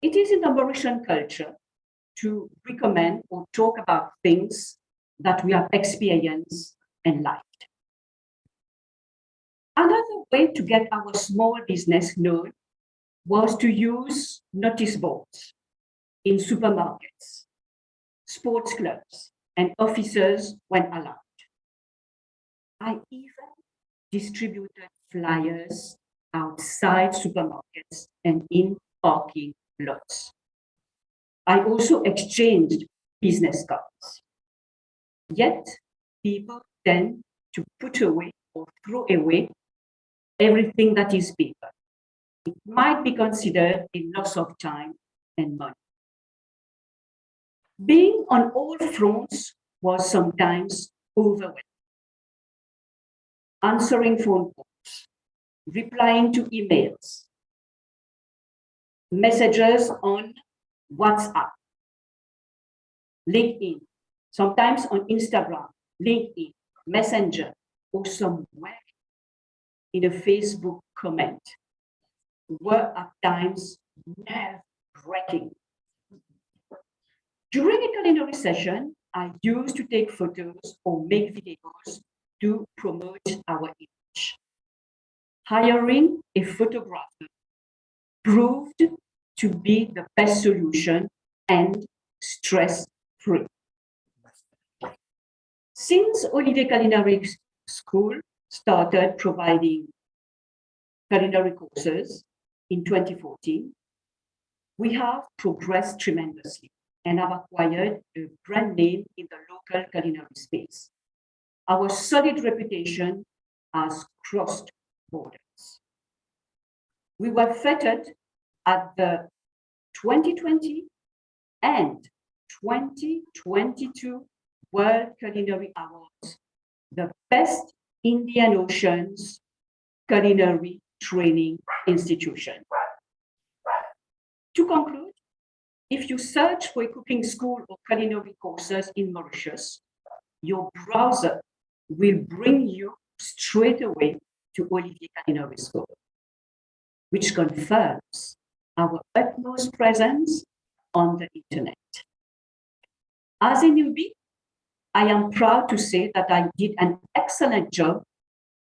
It is in the Mauritian culture to recommend or talk about things that we have experienced and liked. Another way to get our small business known was to use notice boards in supermarkets, sports clubs, and offices when allowed. I even distributed flyers outside supermarkets and in parking lots. I also exchanged business cards. Yet, people tend to put away or throw away everything that is paper. It might be considered a loss of time and money. Being on all fronts was sometimes overwhelming. Answering phone calls, replying to emails, messages on WhatsApp, LinkedIn, sometimes on Instagram, LinkedIn, Messenger, or somewhere in a Facebook comment were at times nerve-wracking. During a culinary session, I used to take photos or make videos to promote our image. Hiring a photographer proved to be the best solution and stress-free. Since Olivier Culinary School started providing culinary courses in 2014, we have progressed tremendously and have acquired a brand name in the local culinary space. Our solid reputation has crossed borders. We were feted at the 2020 and 2022 World Culinary Awards, the best Indian Ocean's culinary training institution. To conclude, if you search for a cooking school or culinary courses in Mauritius, your browser will bring you straight away to Olivier Culinary School, which confirms our utmost presence on the internet. As a newbie, I am proud to say that I did an excellent job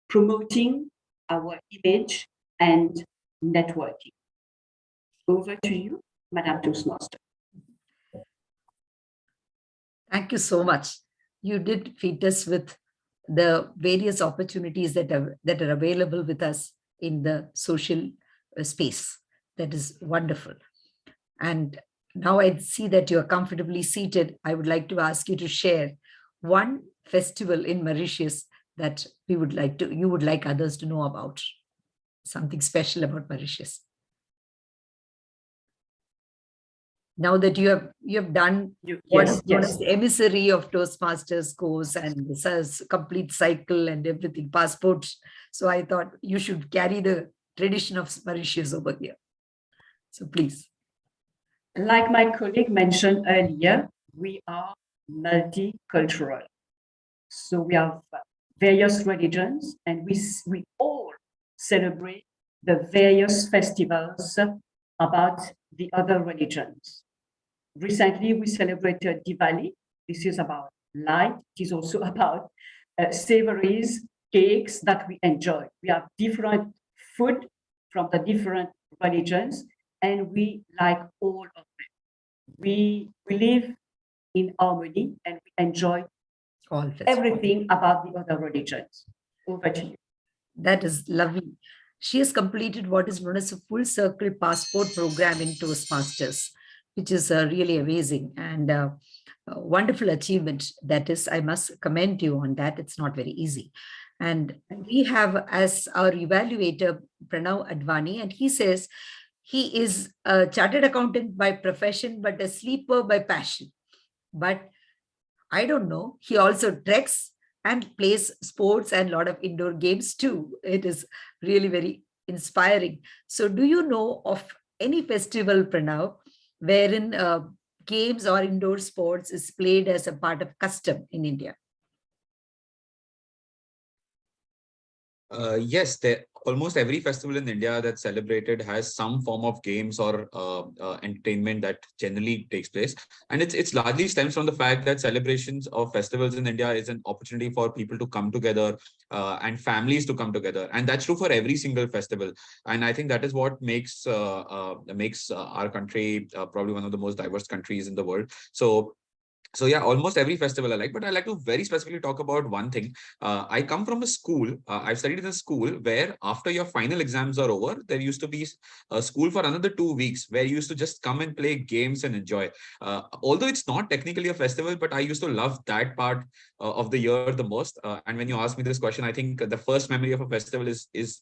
promoting our image and networking. Over to you, Madam Toastmaster. Thank you so much. You did feed us with the various opportunities that are available with us in the social space. That is wonderful. And now I see that you're comfortably seated. I would like to ask you to share one festival in Mauritius that you would like others to know about. Something special about Mauritius. Now that you have done what is known as the emissary of Toastmasters course and this complete cycle and everything, passports. So I thought you should carry the tradition of Mauritius over here. So please. Like my colleague mentioned earlier, we are multicultural. So we have various religions and we all celebrate the various festivals about the other religions. Recently, we celebrated Diwali. This is about light. It is also about savories, cakes that we enjoy. We have different food from the different religions, and we like all of them. We live in harmony and we enjoy everything about the other religions. Over to you. That is lovely. She has completed what is known as a full circle passport program in Toastmasters, which is really amazing. And wonderful achievement. That is, I must commend you on that. It's not very easy. And we have as our evaluator, Pranav Advani, and he says he is a chartered accountant by profession, but a sleeper by passion. But I don't know, he also treks and plays sports and a lot of indoor games too. It is really very inspiring. So do you know of any festival, Pranav, wherein games or indoor sports is played as a part of custom in India? Yes, almost every festival in India that's celebrated has some form of games or entertainment that generally takes place, and it's largely stems from the fact that celebrations of festivals in India is an opportunity for people to come together and families to come together, and that's true for every single festival. And I think that is what makes our country probably one of the most diverse countries in the world. So yeah, almost every festival I like, but I like to very specifically talk about one thing. I come from a school. I've studied in a school where after your final exams are over, there used to be a school for another 2 weeks where you used to just come and play games and enjoy. Although it's not technically a festival, but I used to love that part of the year the most. And when you ask me this question, I think the first memory of a festival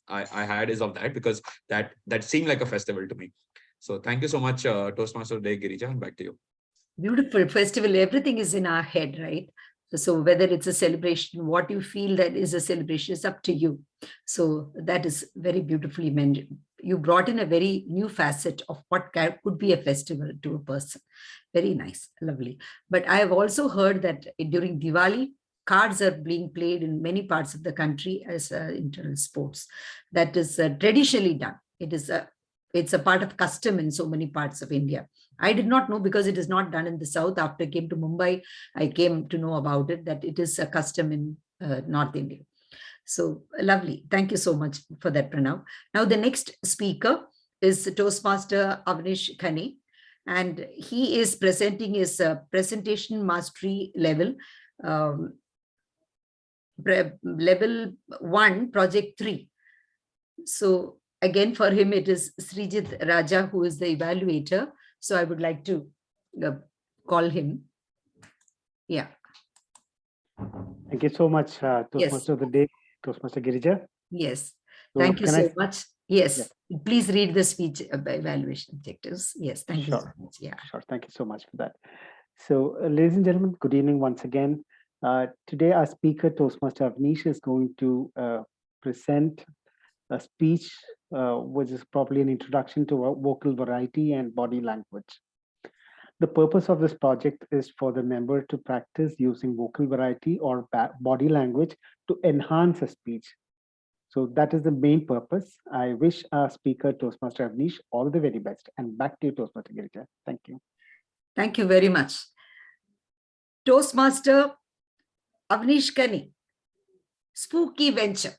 I had is of that, because that seemed like a festival to me. So thank you so much, Toastmaster Day Girija, and back to you. Beautiful festival. Everything is in our head, right? So whether it's a celebration, what you feel that is a celebration is up to you. So that is very beautifully mentioned. You brought in a very new facet of what could be a festival to a person. Very nice, lovely. But I have also heard that during Diwali, cards are being played in many parts of the country as internal sports. That is traditionally done. It's a part of custom in so many parts of India. I did not know, because it is not done in the South. After I came to Mumbai, I came to know about it, that it is a custom in North India. So lovely. Thank you so much for that, Pranav. Now, the next speaker is Toastmaster Avnish Khane, and he is presenting his presentation mastery level, level 1, project 3. So again, for him, it is Srijit Raja, who is the evaluator. So I would like to call him. Yeah. Thank you so much, Toastmaster of the Day, Toastmaster Girija. Yes. So Thank you so much. Yes. Yeah. Please read the speech evaluation objectives. Yes. Thank you so much. Yeah. Sure. Thank you so much for that. So, ladies and gentlemen, good evening once again. Today, our speaker, Toastmaster Avnish, is going to present a speech which is probably an introduction to vocal variety and body language. The purpose of this project is for the member to practice using vocal variety or body language to enhance a speech. So that is the main purpose. I wish our speaker, Toastmaster Avnish, all the very best. And back to you, Toastmaster Girija. Thank you. Thank you very much. Toastmaster Avnish Khane, spooky venture.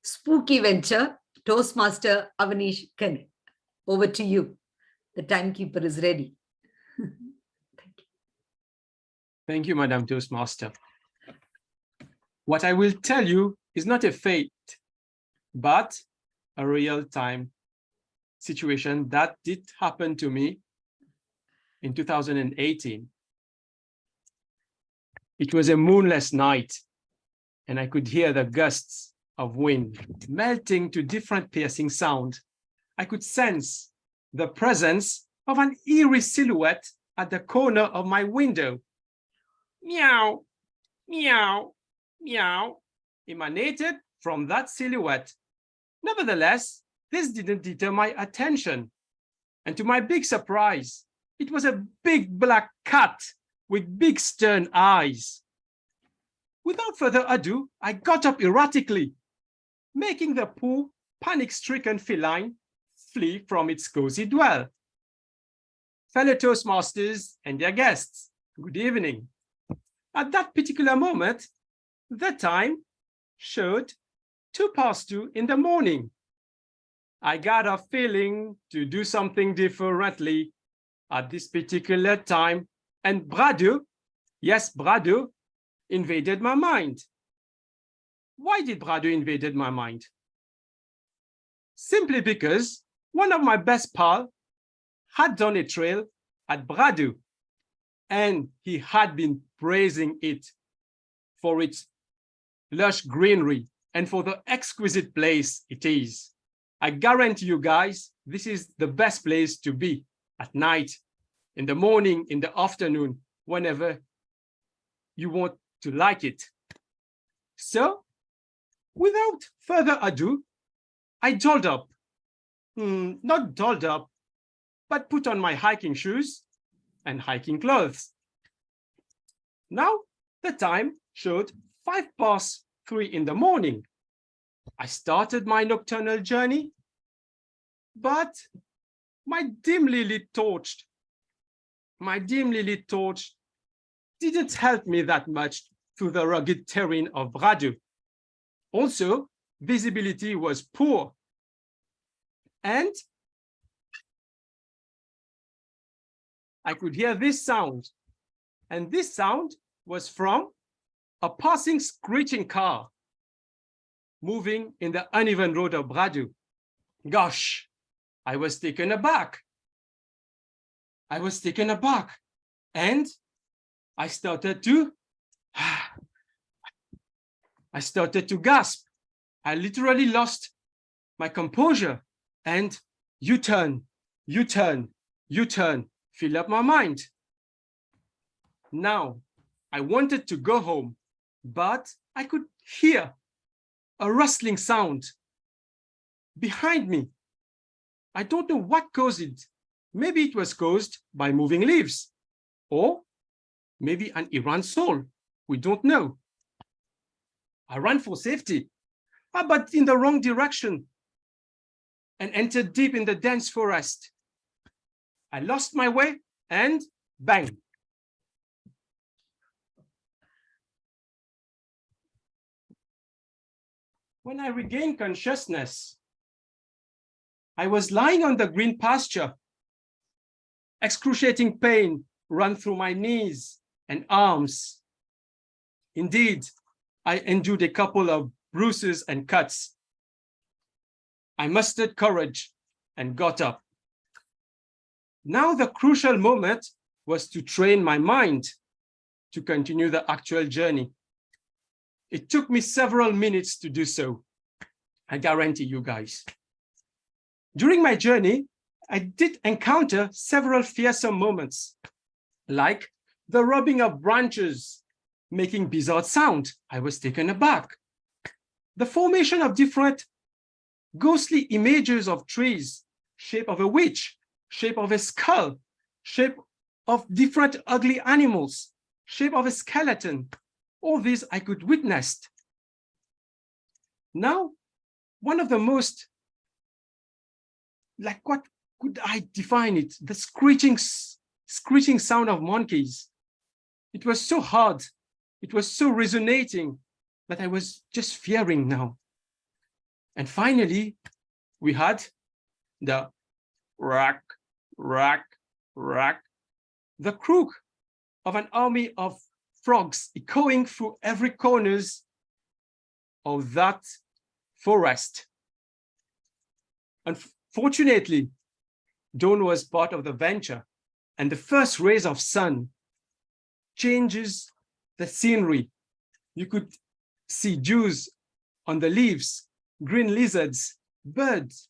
Spooky venture, Toastmaster Avnish Khane. Over to you. The timekeeper is ready. Thank you. Thank you, Madam Toastmaster. What I will tell you is not a fate, but a real-time situation that did happen to me in 2018. It was a moonless night, and I could hear the gusts of wind melting to different piercing sound. I could sense the presence of an eerie silhouette at the corner of my window. Meow, meow, meow, emanated from that silhouette. Nevertheless, this didn't deter my attention. And to my big surprise, it was a big black cat with big stern eyes. Without further ado, I got up erratically, making the poor, panic-stricken feline flee from its cozy dwell. Fellow Toastmasters and their guests, good evening. At that particular moment, the time showed 2:02 in the morning. I got a feeling to do something differently at this particular time, and Brado, yes, Brado, invaded my mind. Why did Brado invade my mind? Simply because one of my best pals had done a trail at Brado. and he had been praising it for its lush greenery and for the exquisite place it is. I guarantee you guys, this is the best place to be at night, in the morning, in the afternoon, whenever you want to like it. So, without further ado, I dolled up, not dolled up, but put on my hiking shoes and hiking clothes. Now, the time showed 3:05 in the morning. I started my nocturnal journey, but my dimly lit torch didn't help me that much through the rugged terrain of Bradu. Also, visibility was poor. And I could hear this sound. And this sound was from a passing screeching car moving in the uneven road of Bradu. Gosh, I was taken aback. And I started to gasp. I literally lost my composure and U-turn, fill up my mind. Now, I wanted to go home, but I could hear a rustling sound behind me. I don't know what caused it. Maybe it was caused by moving leaves, or maybe an errant soul. We don't know. I ran for safety, but in the wrong direction, and entered deep in the dense forest. I lost my way and bang. When I regained consciousness, I was lying on the green pasture. Excruciating pain ran through my knees and arms. Indeed, I endured a couple of bruises and cuts. I mustered courage and got up. Now the crucial moment was to train my mind to continue the actual journey. It took me several minutes to do so, I guarantee you guys. During my journey, I did encounter several fearsome moments, like the rubbing of branches, making bizarre sound. I was taken aback. The formation of different ghostly images of trees, shape of a witch, shape of a skull, shape of different ugly animals, shape of a skeleton. All these I could witness. Now, one of the most, like what could I define it? The screeching sound of monkeys. It was so hard. It was so resonating that I was just fearing now. And finally, we had the rack, the croak of an army of frogs echoing through every corners of that forest. Unfortunately, dawn was part of the venture, and the first rays of sun changes the scenery. You could see dews on the leaves, green lizards, birds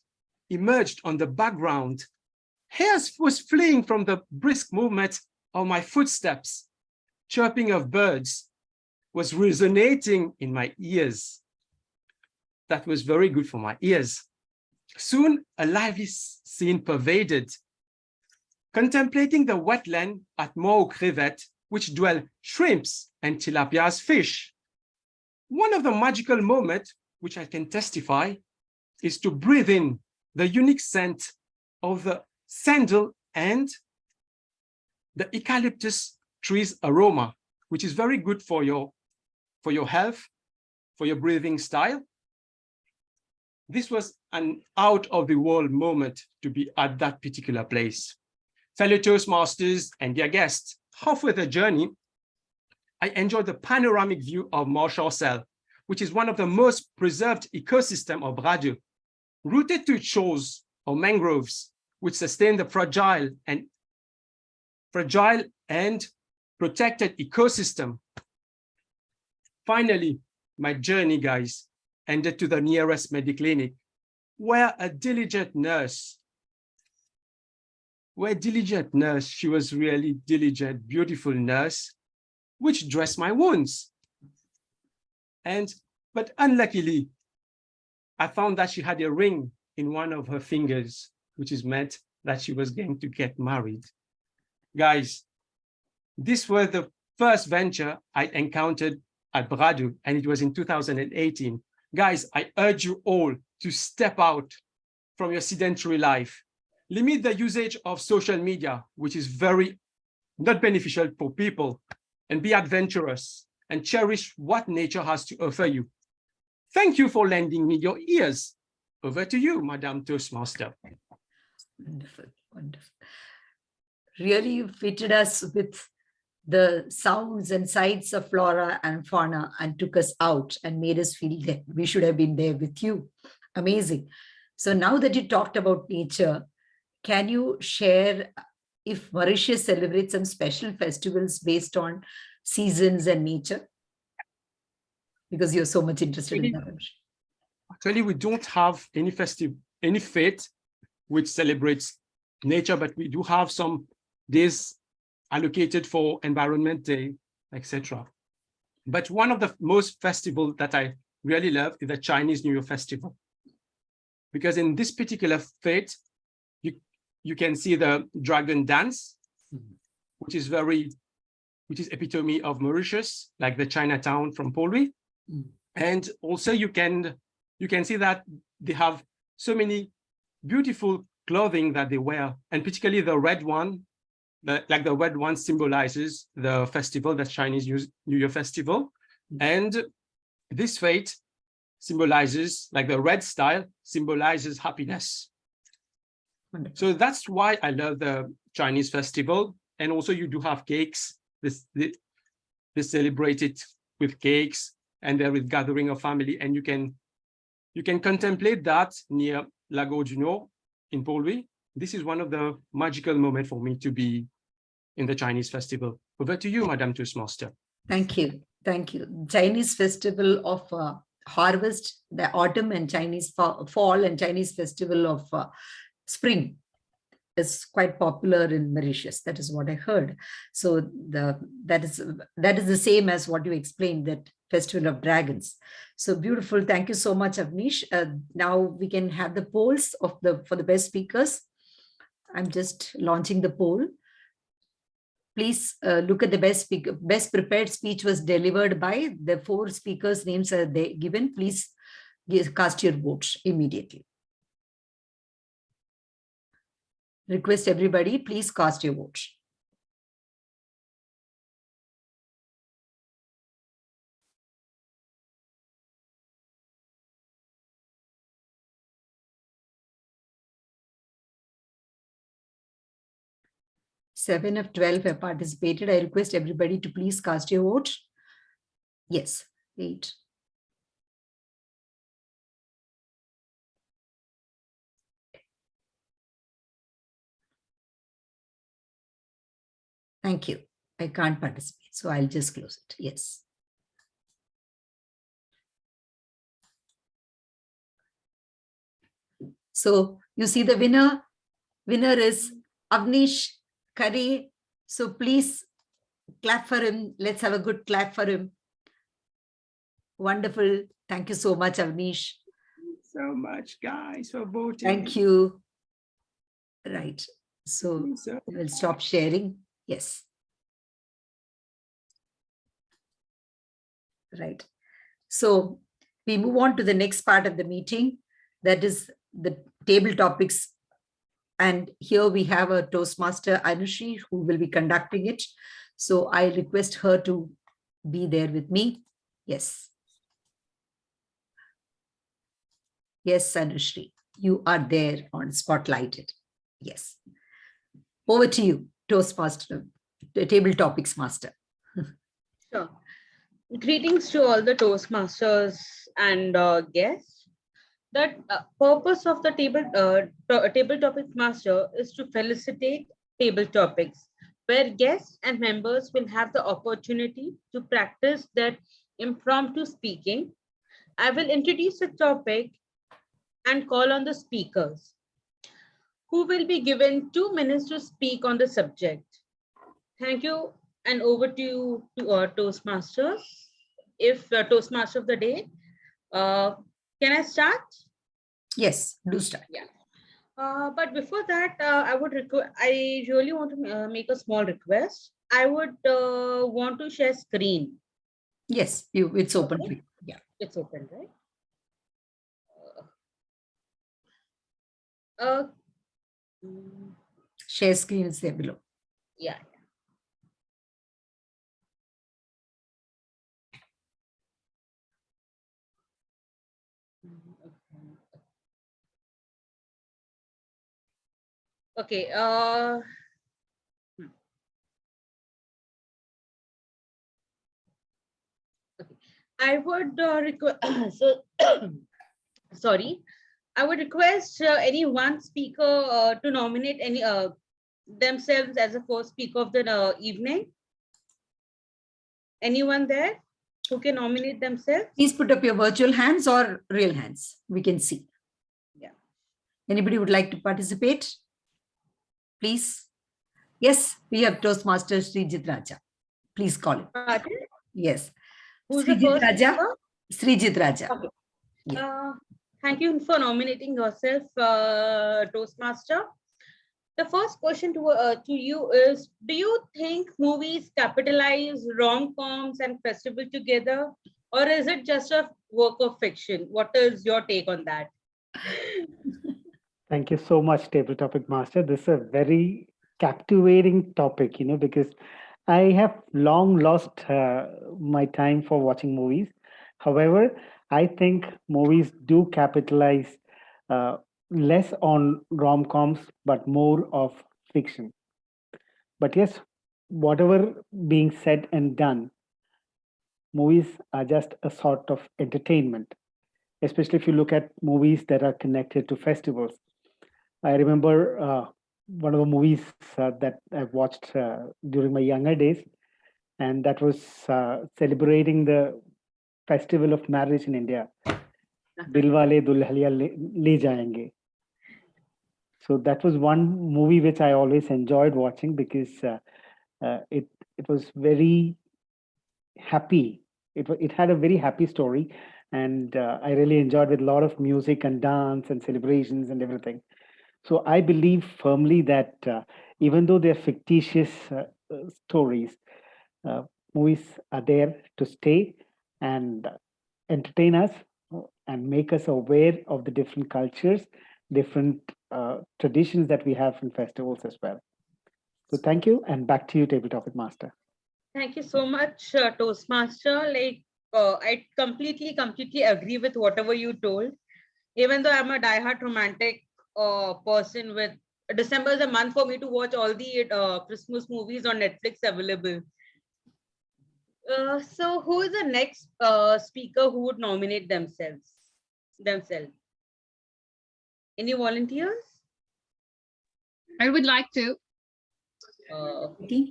emerged on the background. Hair was fleeing from the brisk movement of my footsteps. Chirping of birds was resonating in my ears. That was very good for my ears. Soon, a lively scene pervaded. Contemplating the wetland at Mont Crevettes, which dwell shrimps and tilapia's fish. One of the magical moments, which I can testify, is to breathe in the unique scent of the sandal and the eucalyptus trees aroma, which is very good for your health, for your breathing style. This was an out-of-the-world moment to be at that particular place. Fellow Toastmasters and their guests, halfway the journey, I enjoyed the panoramic view of Mauritius, which is one of the most preserved ecosystems of Bradu, rooted to its shores or mangroves, which sustain the fragile and protected ecosystem. Finally, my journey, guys, ended to the nearest mediclinic, where a diligent nurse, she was really diligent, beautiful nurse, which dressed my wounds. But unluckily, I found that she had a ring in one of her fingers, which is meant that she was going to get married. Guys, this was the first venture I encountered at Bradu, and it was in 2018. Guys, I urge you all to step out from your sedentary life. Limit the usage of social media, which is very not beneficial for people, and be adventurous and cherish what nature has to offer you. Thank you for lending me your ears. Over to you, Madam Toastmaster. Wonderful, wonderful. Really, you fitted us with the sounds and sights of flora and fauna and took us out and made us feel that we should have been there with you. Amazing. So now that you talked about nature, can you share if Mauritius celebrates some special festivals based on seasons and nature? Because you're so much interested in that. Actually, we don't have any fete which celebrates nature, but we do have some days allocated for Environment Day, etc. But one of the most festivals that I really love is the Chinese New Year festival. Because in this particular fete, you can see the dragon dance, which is epitome of Mauritius, like the Chinatown from Polri. And also you can see that they have so many beautiful clothing that they wear, and particularly the red one, the red one symbolizes the festival, the Chinese New Year festival. And this fete symbolizes, like the red style, symbolizes happiness. So that's why I love the Chinese festival. And also you do have cakes. They celebrate it with cakes, and there is gathering of family. And you can contemplate that near Lago du Nord in Polri. This is one of the magical moments for me to be in the Chinese festival. Over to you, Madam Toastmaster. Thank you. Thank you. Chinese festival of harvest, the autumn, and Chinese fall, and Chinese festival of spring is quite popular in Mauritius. That is what I heard. So that is the same as what you explained, that Festival of Dragons. So beautiful. Thank you so much, Avnish. Now we can have the polls for the best speakers. I'm just launching the poll. Please look at the best prepared speech was delivered by the 4 speakers' names are given. Please cast your votes immediately. Request everybody, please cast your votes. Seven of 12 have participated. I request everybody to please cast your vote. Yes, 8. Thank you. I can't participate, so I'll just close it. Yes. So you see the winner. Winner is Avnish Kare. So please clap for him. Let's have a good clap for him. Wonderful. Thank you so much, Avnish. Thank you so much, guys, for voting. Thank you. Right. So we'll stop sharing. Yes. Right. So we move on to the next part of the meeting. That is the table topics. And here we have a Toastmaster, Anushri, who will be conducting it. So I request her to be there with me. Yes. Yes, Anushri, you are there on spotlighted. Yes. Over to you, Toastmaster, the table topics master. Sure. Greetings to all the Toastmasters and guests. The purpose of the table topics master is to felicitate table topics where guests and members will have the opportunity to practice their impromptu speaking. I will introduce the topic and call on the speakers, who will be given 2 minutes to speak on the subject. Thank you, and over to you, to our Toastmasters. If Toastmaster of the day, can I start? Yes, do start. Yeah. But before that, I really want to make a small request. I would want to share screen. Yes, it's open to you. Yeah. It's open, right? Uh, Share screen is there below. yeah. Okay. Okay. I would request. So, sorry. I would request any one speaker to nominate any themselves as a first speaker of the evening. Anyone there who can nominate themselves? Please put up your virtual hands or real hands. We can see. Yeah. Anybody would like to participate? Please. Yes, we have Toastmaster Srijit Raja. Please call it. Pardon? Yes. Who's the Srijit first Raja. speaker? Srijit Raja. Okay. Yeah. Thank you for nominating yourself, Toastmaster. The first question to you is, do you think movies capitalize rom-coms and festival together, or is it just a work of fiction? What is your take on that? Thank you so much, Table Topic Master. This is a very captivating topic, because I have long lost my time for watching movies. However, I think movies do capitalize less on rom-coms, but more of fiction. But yes, whatever being said and done, movies are just a sort of entertainment, especially if you look at movies that are connected to festivals. I remember one of the movies that I've watched during my younger days, and that was celebrating the festival of marriage in India. Dilwale Dulhaniya Le Jayenge. So that was one movie which I always enjoyed watching because it was very happy. It had a very happy story, and I really enjoyed with a lot of music and dance and celebrations and everything. So I believe firmly that even though they're fictitious stories, movies are there to stay and entertain us and make us aware of the different cultures, different traditions that we have in festivals as well. So thank you, and back to you, Table Topic Master. Thank you so much, Toastmaster. I completely agree with whatever you told. Even though I'm a diehard romantic person, with December is a month for me to watch all the Christmas movies on Netflix available. So who is the next speaker who would nominate themselves? Any volunteers? I would like to.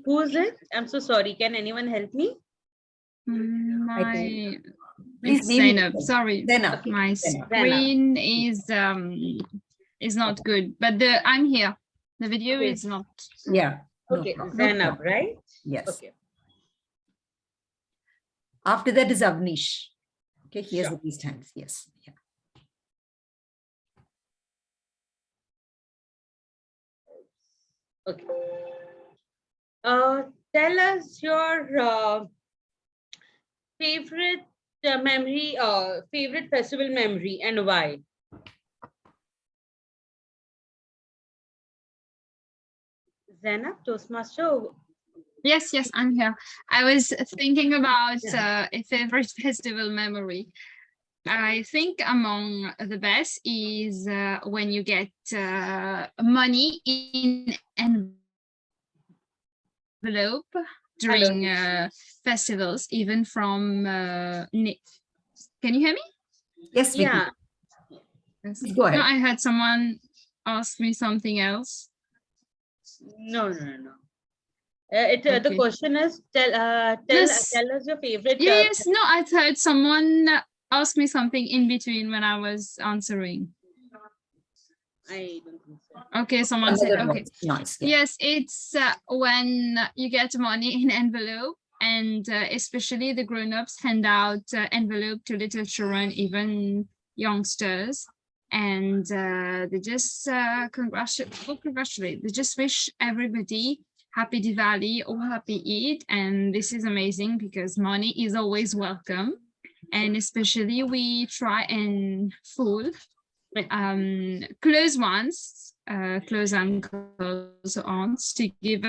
Who is it? I'm so sorry. Can anyone help me? It's Zainab. Sorry, Zainab. my screen is not good, but I'm here. The video is not. Yeah. Okay, Zainab, right? Yes. Okay. After that is Avnish. Okay, he has Sure. the least hands. Yes. Yeah. Okay. Tell us your favorite favorite festival memory and why. Zainab, Toastmaster. Yes, I'm here. I was thinking about a favorite festival memory. I think among the best is when you get money in envelope during festivals, even from. Can you hear me? Yes, we Yeah. Yes. Go ahead. No, I heard someone ask me something else. No. The Okay. question is, tell Yes. us your favorite. Yes, no, I heard someone ask me something in between when I was answering. I don't think so. Okay, someone said, Another okay. noise, yeah. Yes, it's when you get money in envelope, and especially the grown-ups hand out envelope to little children, even youngsters, and they just congratulate. They just wish everybody happy Diwali or happy Eid, and this is amazing because money is always welcome, and especially we try and fool close ones, close uncles or aunts to give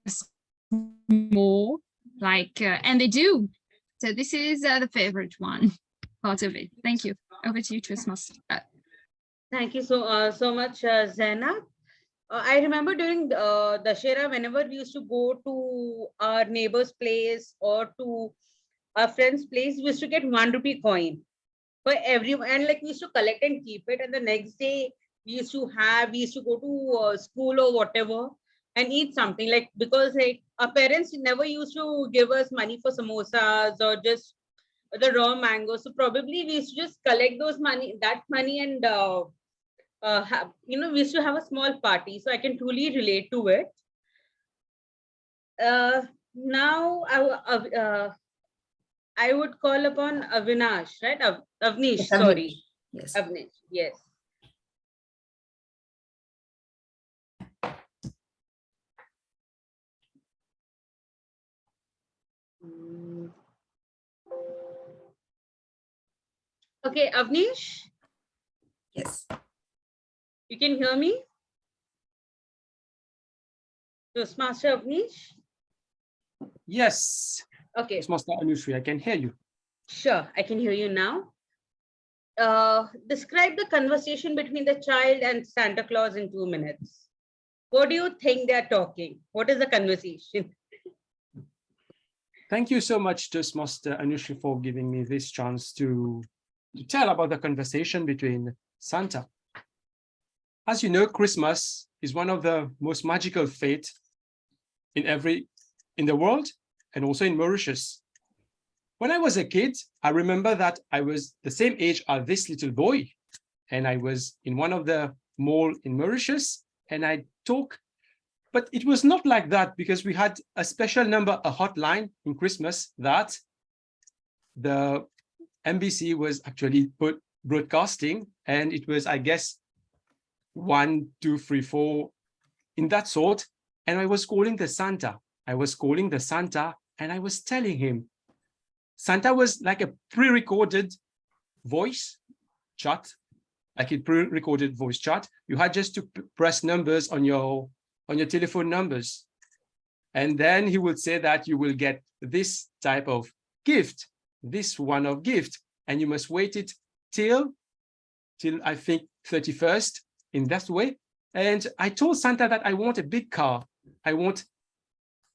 us more, like, and they do. So this is the favorite one, part of it. Thank you. Over to you, Toastmaster. Thank you so much, Zainab. I remember during Dashera, whenever we used to go to our neighbor's place or to our friend's place, we used to get 1 rupee coin for everyone, and like we used to collect and keep it. And the next day, we used to go to school or whatever and eat something, like, because like our parents never used to give us money for samosas or just the raw mango. So probably we used to just collect that money, and we used to have a small party. So I can truly relate to it. Now I would call upon Avinash, right? Avnish, Yes, sorry. Yes. Avnish, yes. Okay, Avnish? Yes. You can hear me? Toastmaster Avnish? Yes. Okay. Toastmaster Anushree, I can hear you. Sure, I can hear you now. Describe the conversation between the child and Santa Claus in 2 minutes. What do you think they're talking? What is the conversation? Thank you so much, Toastmaster Anushree, for giving me this chance to tell about the conversation between Santa. As you know, Christmas is one of the most magical fates in the world, and also in Mauritius. When I was a kid, I remember that I was the same age as this little boy, and I was in one of the malls in Mauritius, and I talk, but it was not like that because we had a special number, a hotline in Christmas that the MBC was actually broadcasting, and it was, I guess, 1, 2, 3, 4 in that sort. And I was calling the Santa. And I was telling him, Santa was like a pre-recorded voice chat, like a pre-recorded voice chat. You had just to press numbers on your telephone numbers. And then he would say that you will get this type of gift, this one of gift, and you must wait it till I think 31st in that way. And I told Santa that I want a big car. I want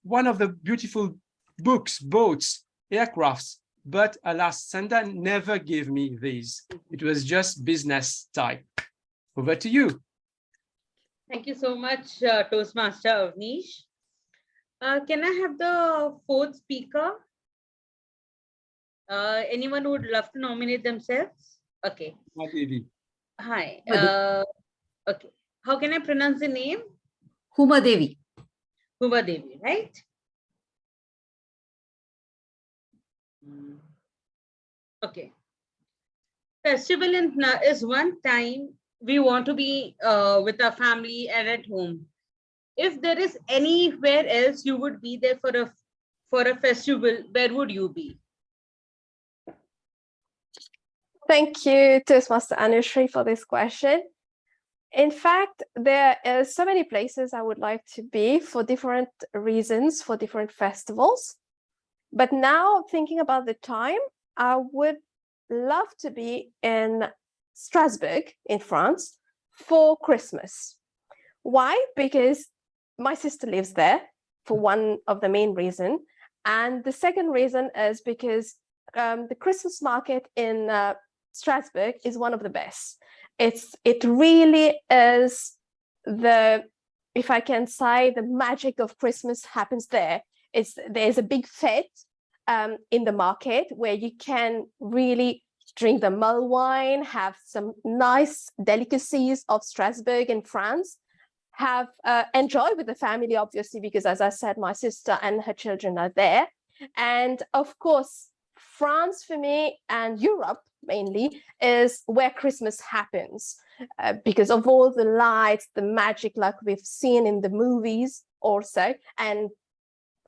one of the beautiful books, boats, aircrafts, but alas, Santa never gave me these. It was just business type. Over to you. Thank you so much, Toastmaster Avnish. Can I have the fourth speaker? Anyone who would love to nominate themselves? Okay. Hi. Okay. How can I pronounce the name? Huma Devi. Huma Devi, right? Okay. Festival is one time we want to be with our family and at home. If there is anywhere else you would be there for a festival, where would you be? Thank you, Toastmaster Anushree, for this question. In fact, there are so many places I would like to be for different reasons, for different festivals. But now, thinking about the time, I would love to be in Strasbourg, in France, for Christmas. Why? Because my sister lives there, for one of the main reasons. And the second reason is because the Christmas market in Strasbourg is one of the best. It really is the if I can say, the magic of Christmas happens there. There's a big fete in the market where you can really drink the mulled wine, have some nice delicacies of Strasbourg in France, enjoy with the family, obviously, because as I said, my sister and her children are there. And of course, France for me, and Europe mainly, is where Christmas happens because of all the lights, the magic like we've seen in the movies also. And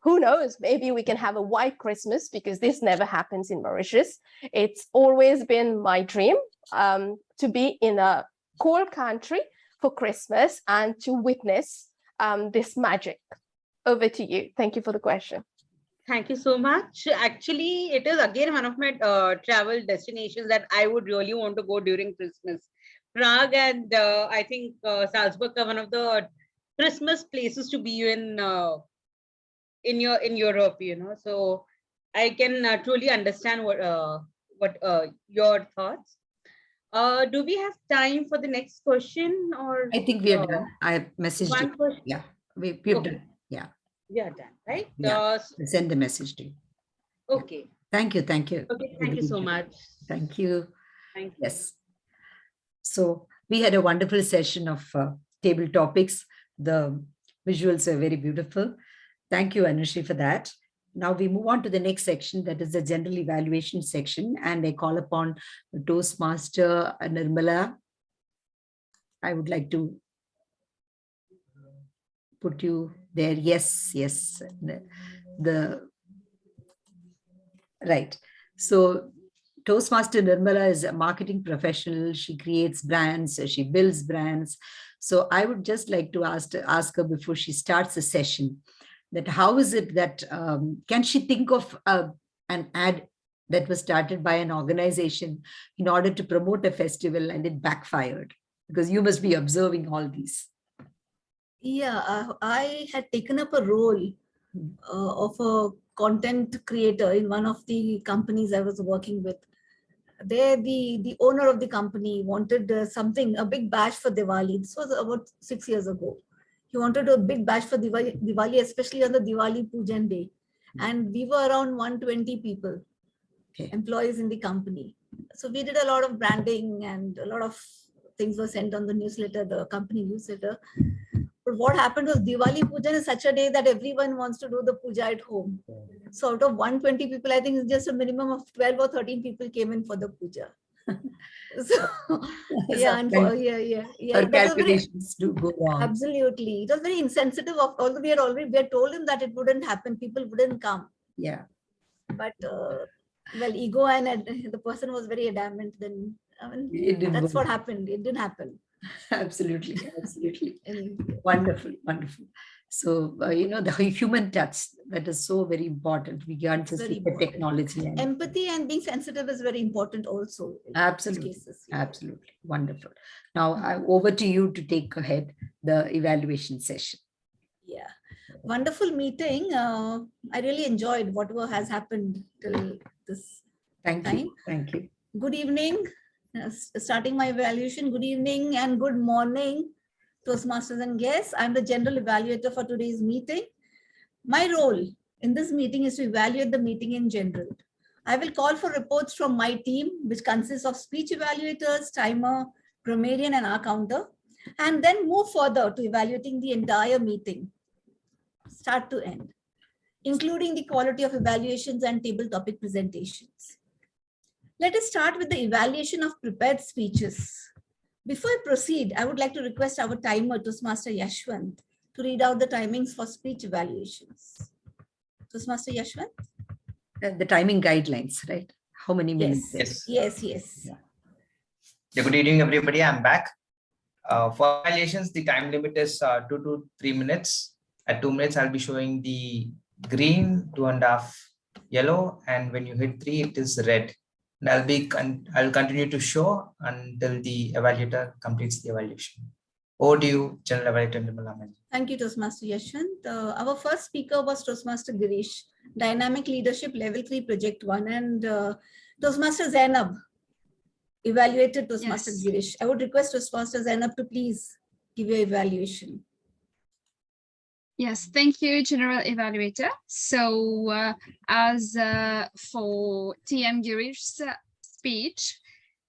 who knows, maybe we can have a white Christmas, because this never happens in Mauritius. It's always been my dream to be in a cold country for Christmas and to witness this magic. Over to you. Thank you for the question. Thank you so much. Actually, it is again one of my travel destinations that I would really want to go during Christmas. Prague and I think Salzburg are one of the Christmas places to be in Europe, you know. So I can truly understand what your thoughts. Do we have time for the next question, or I think we are done. I have messaged one you. question? Yeah, we have Okay. done. Yeah. We are done, right? Yeah. Send the message to you. Okay. Thank you. Thank you. Okay. Thank you so much. Thank you. Thank you. Yes. So we had a wonderful session of table topics. The visuals are very beautiful. Thank you, Anushri, for that. Now we move on to the next section, that is the general evaluation section, and I call upon Toastmaster Nirmala. I would like to put you there. Yes, yes. Right. So Toastmaster Nirmala is a marketing professional. She creates brands, she builds brands. So I would just like to ask her before she starts the session, that how is it that, can she think of an ad that was started by an organization in order to promote a festival and it backfired? Because you must be observing all these. Yeah, I had taken up a role of a content creator in one of the companies I was working with. There, the owner of the company wanted something, a big bash for Diwali. This was about 6 years ago. He wanted a big bash for Diwali, especially on the Diwali Pujan day. And we were around 120 people, employees in the company. So we did a lot of branding and a lot of things were sent on the newsletter, the company newsletter. But what happened was Diwali Pujan is such a day that everyone wants to do the puja at home. So out of 120 people, I think it's just a minimum of 12 or 13 people came in for the puja. So, yeah, and Her calculations do go wrong. Absolutely. It was very insensitive of, although we had told him that it wouldn't happen, people wouldn't come. Yeah. But well, ego and the person was very adamant. Then I mean, that's what happened. It didn't happen. Absolutely, absolutely. Wonderful, wonderful. So, you know, the human touch, that is so very important. We can't just look at technology. And empathy and being sensitive is very important also. Absolutely, absolutely. Wonderful. Now, over to you to take ahead the evaluation session. Yeah, wonderful meeting. I really enjoyed whatever has happened till this time. Thank you. Thank you. Good evening. Starting my evaluation. Good evening and good morning, Toastmasters and guests. I'm the general evaluator for today's meeting. My role in this meeting is to evaluate the meeting in general. I will call for reports from my team, which consists of speech evaluators, timer, grammarian, and accounter, and then move further to evaluating the entire meeting, start to end, including the quality of evaluations and table topic presentations. Let us start with the evaluation of prepared speeches. Before I proceed, I would like to request our timer, Toastmaster Yashwant, to read out the timings for speech evaluations. Toastmaster Yashwant? The timing guidelines, right? How many minutes? Yes. Yeah, good evening, everybody. I'm back. For evaluations, the time limit is 2 to 3 minutes. At 2 minutes, I'll be showing the green, 2.5 yellow, and when you hit 3, it is red. And I'll continue to show until the evaluator completes the evaluation. Over to you, General Evaluator Nirmala. Thank you, Toastmaster Yashwant. Our first speaker was Toastmaster Girish, Dynamic Leadership Level 3 Project 1, and Toastmaster Zainab evaluated Toastmaster Girish. I would request Toastmaster Zainab to please give your evaluation. Yes, thank you, General Evaluator. So as for TM Girish's speech,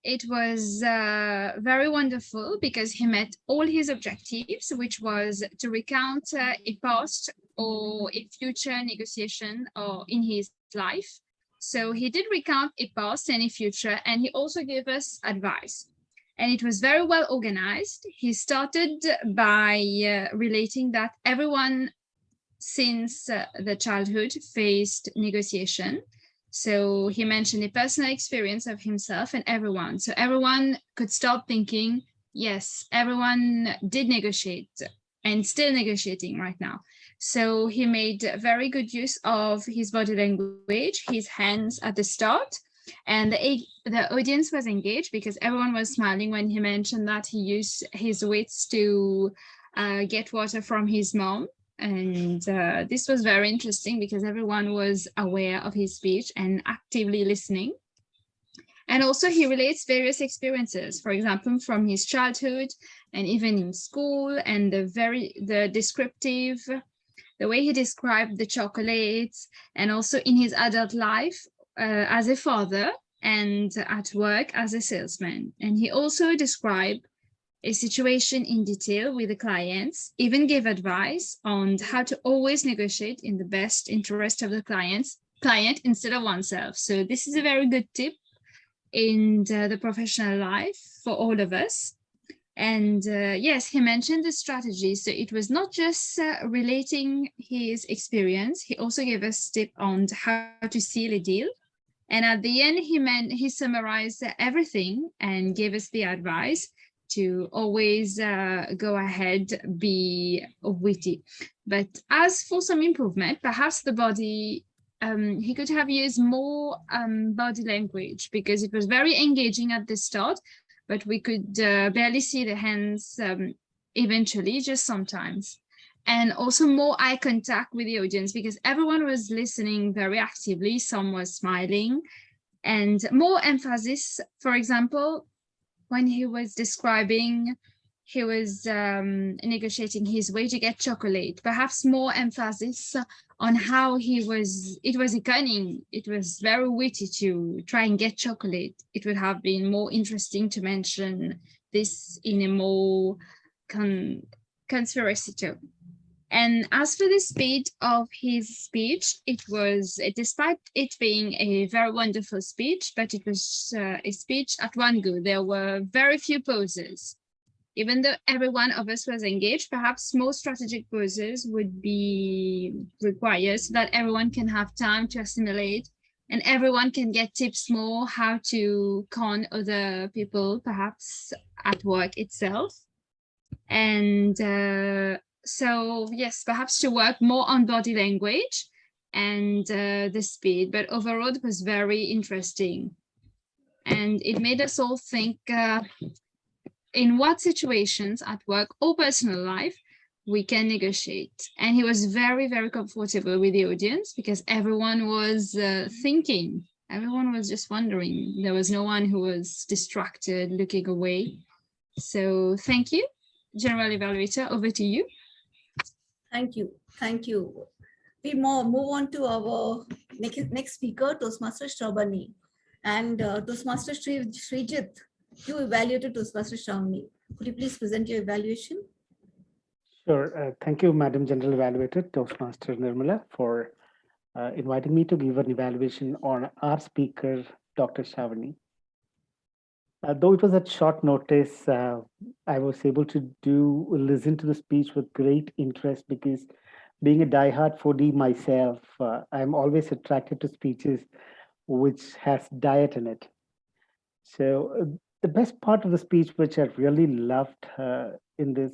it was very wonderful because he met all his objectives, which was to recount a past or a future negotiation or in his life. So he did recount a past and a future, and he also gave us advice. And it was very well organized. He started by relating that everyone since the childhood faced negotiation. So he mentioned a personal experience of himself and everyone. So everyone could start thinking, yes, everyone did negotiate and still negotiating right now. So he made very good use of his body language, his hands at the start, and the audience was engaged because everyone was smiling when he mentioned that he used his wits to get water from his mom. And this was very interesting because everyone was aware of his speech and actively listening. And also he relates various experiences, for example, from his childhood and even in school, and the descriptive, the way he described the chocolates, and also in his adult life as a father and at work as a salesman. And he also described a situation in detail with the clients, even gave advice on how to always negotiate in the best interest of the client instead of oneself. So this is a very good tip in the professional life for all of us. And yes, he mentioned the strategy. So it was not just relating his experience, he also gave us tip on how to seal a deal. And at the end, he summarized everything and gave us the advice to always go ahead, be witty. But as for some improvement, perhaps the body, he could have used more body language because it was very engaging at the start, but we could barely see the hands eventually, just sometimes. And also more eye contact with the audience because everyone was listening very actively, some was smiling, and more emphasis, for example, when he was describing, he was negotiating his way to get chocolate, perhaps more emphasis on how it was a cunning, it was very witty to try and get chocolate. It would have been more interesting to mention this in a more conspiracy tone. And as for the speed of his speech, it was, despite it being a very wonderful speech, but it was a speech at one go. There were very few pauses. Even though every one of us was engaged, perhaps more strategic pauses would be required so that everyone can have time to assimilate and everyone can get tips more how to con other people, perhaps at work itself. And so yes, perhaps to work more on body language and the speed, but overall it was very interesting. And it made us all think in what situations at work or personal life we can negotiate. And he was very, very comfortable with the audience because everyone was thinking, everyone was just wondering. There was no one who was distracted, looking away. So thank you, General Evaluator, over to you. Thank you. Thank you. We move on to our next speaker, Toastmaster Shravani. And Toastmaster Srijit, you evaluated Toastmaster Shravani. Could you please present your evaluation? Sure. Thank you, Madam General Evaluator, Toastmaster Nirmala, for inviting me to give an evaluation on our speaker, Dr. Shravani. Though it was at short notice, I was able to listen to the speech with great interest because being a diehard 4D myself, I'm always attracted to speeches which has diet in it. So the best part of the speech, which I really loved in this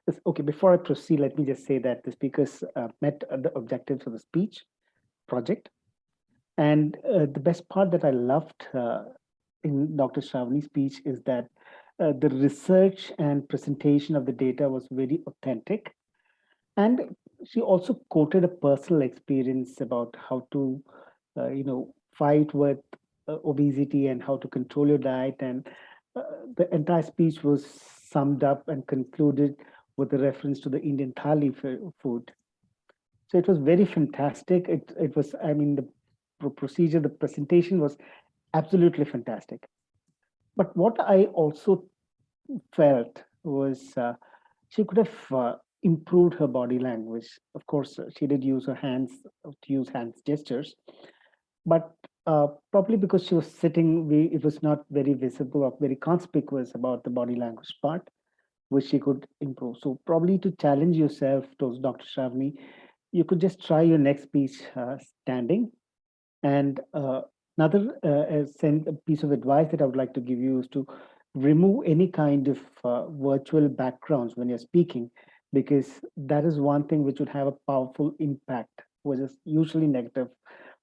is, okay, before I proceed, let me just say that the speakers met the objectives of the speech project. And the best part that I loved in Dr. Shravani's speech is that the research and presentation of the data was very authentic. And she also quoted a personal experience about how to, fight with obesity and how to control your diet. And the entire speech was summed up and concluded with a reference to the Indian thali food. So it was very fantastic. It was, I mean, the procedure, the presentation was absolutely fantastic. But what I also felt was she could have improved her body language. Of course, she did use her hands to use hands gestures, but probably because she was sitting, it was not very visible or very conspicuous about the body language part, which she could improve. So probably to challenge yourself, to Dr. Shravani, you could just try your next speech standing. And another piece of advice that I would like to give you is to remove any kind of virtual backgrounds when you're speaking, because that is one thing which would have a powerful impact, which is usually negative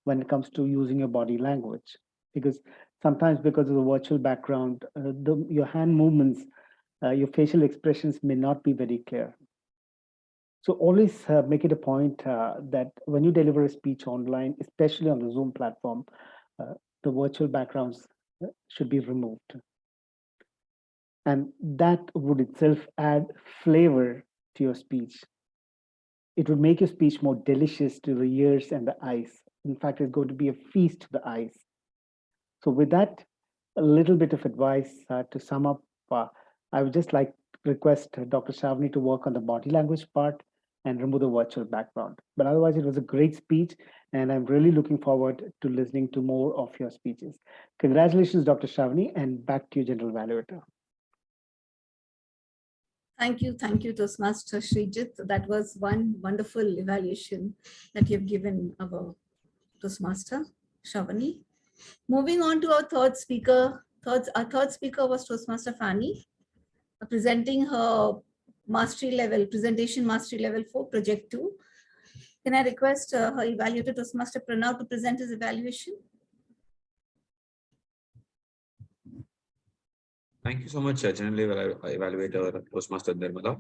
when it comes to using your body language. Because sometimes, because of the virtual background, your hand movements, your facial expressions may not be very clear. So always make it a point that when you deliver a speech online, especially on the Zoom platform, the virtual backgrounds should be removed. And that would itself add flavor to your speech. It would make your speech more delicious to the ears and the eyes. In fact, it's going to be a feast to the eyes. So with that, a little bit of advice to sum up, I would just like to request Dr. Shravani to work on the body language part and remove the virtual background. But otherwise, it was a great speech, and I'm really looking forward to listening to more of your speeches. Congratulations, Dr. Shravani, and back to you, General Evaluator. Thank you, Toastmaster Srijit. That was one wonderful evaluation that you've given our Toastmaster, Shravani. Moving on to our third speaker. Our third speaker was Toastmaster Fanny, presenting her presentation mastery level for Project 2. Can I request her evaluator, Toastmaster Pranav, to present his evaluation? Thank you so much, General Evaluator Toastmaster Nirmala.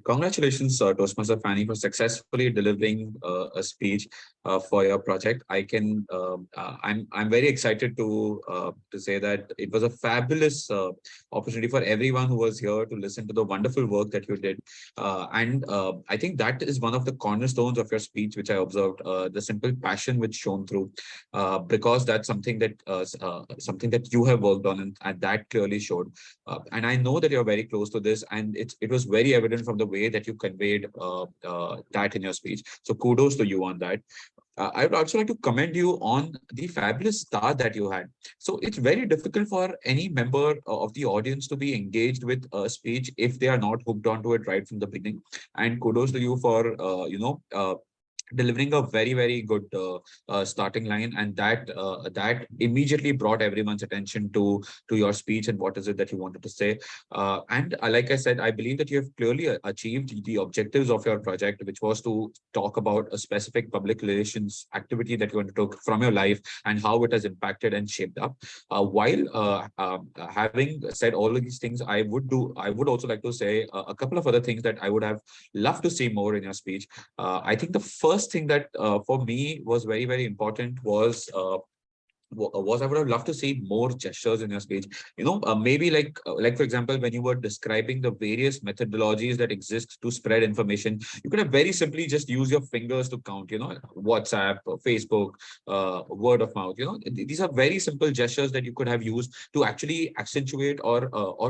Congratulations, Toastmaster Fanny, for successfully delivering a speech for your project. I'm very excited to say that it was a fabulous opportunity for everyone who was here to listen to the wonderful work that you did. I think that is one of the cornerstones of your speech, which I observed, the simple passion which shone through, because that's something that you have worked on, and that clearly showed. And I know that you're very close to this, and it was very evident from the way that you conveyed that in your speech. So kudos to you on that. I would also like to commend you on the fabulous start that you had. So it's very difficult for any member of the audience to be engaged with a speech if they are not hooked onto it right from the beginning. And kudos to you for delivering a very, very good starting line, and that immediately brought everyone's attention to your speech and what is it that you wanted to say. And like I said, I believe that you have clearly achieved the objectives of your project, which was to talk about a specific public relations activity that you undertook from your life and how it has impacted and shaped up. While having said all of these things, I would also like to say a couple of other things that I would have loved to see more in your speech. I think the first thing that for me was very, very important was I would have loved to see more gestures in your speech. Maybe like for example, when you were describing the various methodologies that exist to spread information, you could have very simply just use your fingers to count, WhatsApp, Facebook, word of mouth. These are very simple gestures that you could have used to actually accentuate or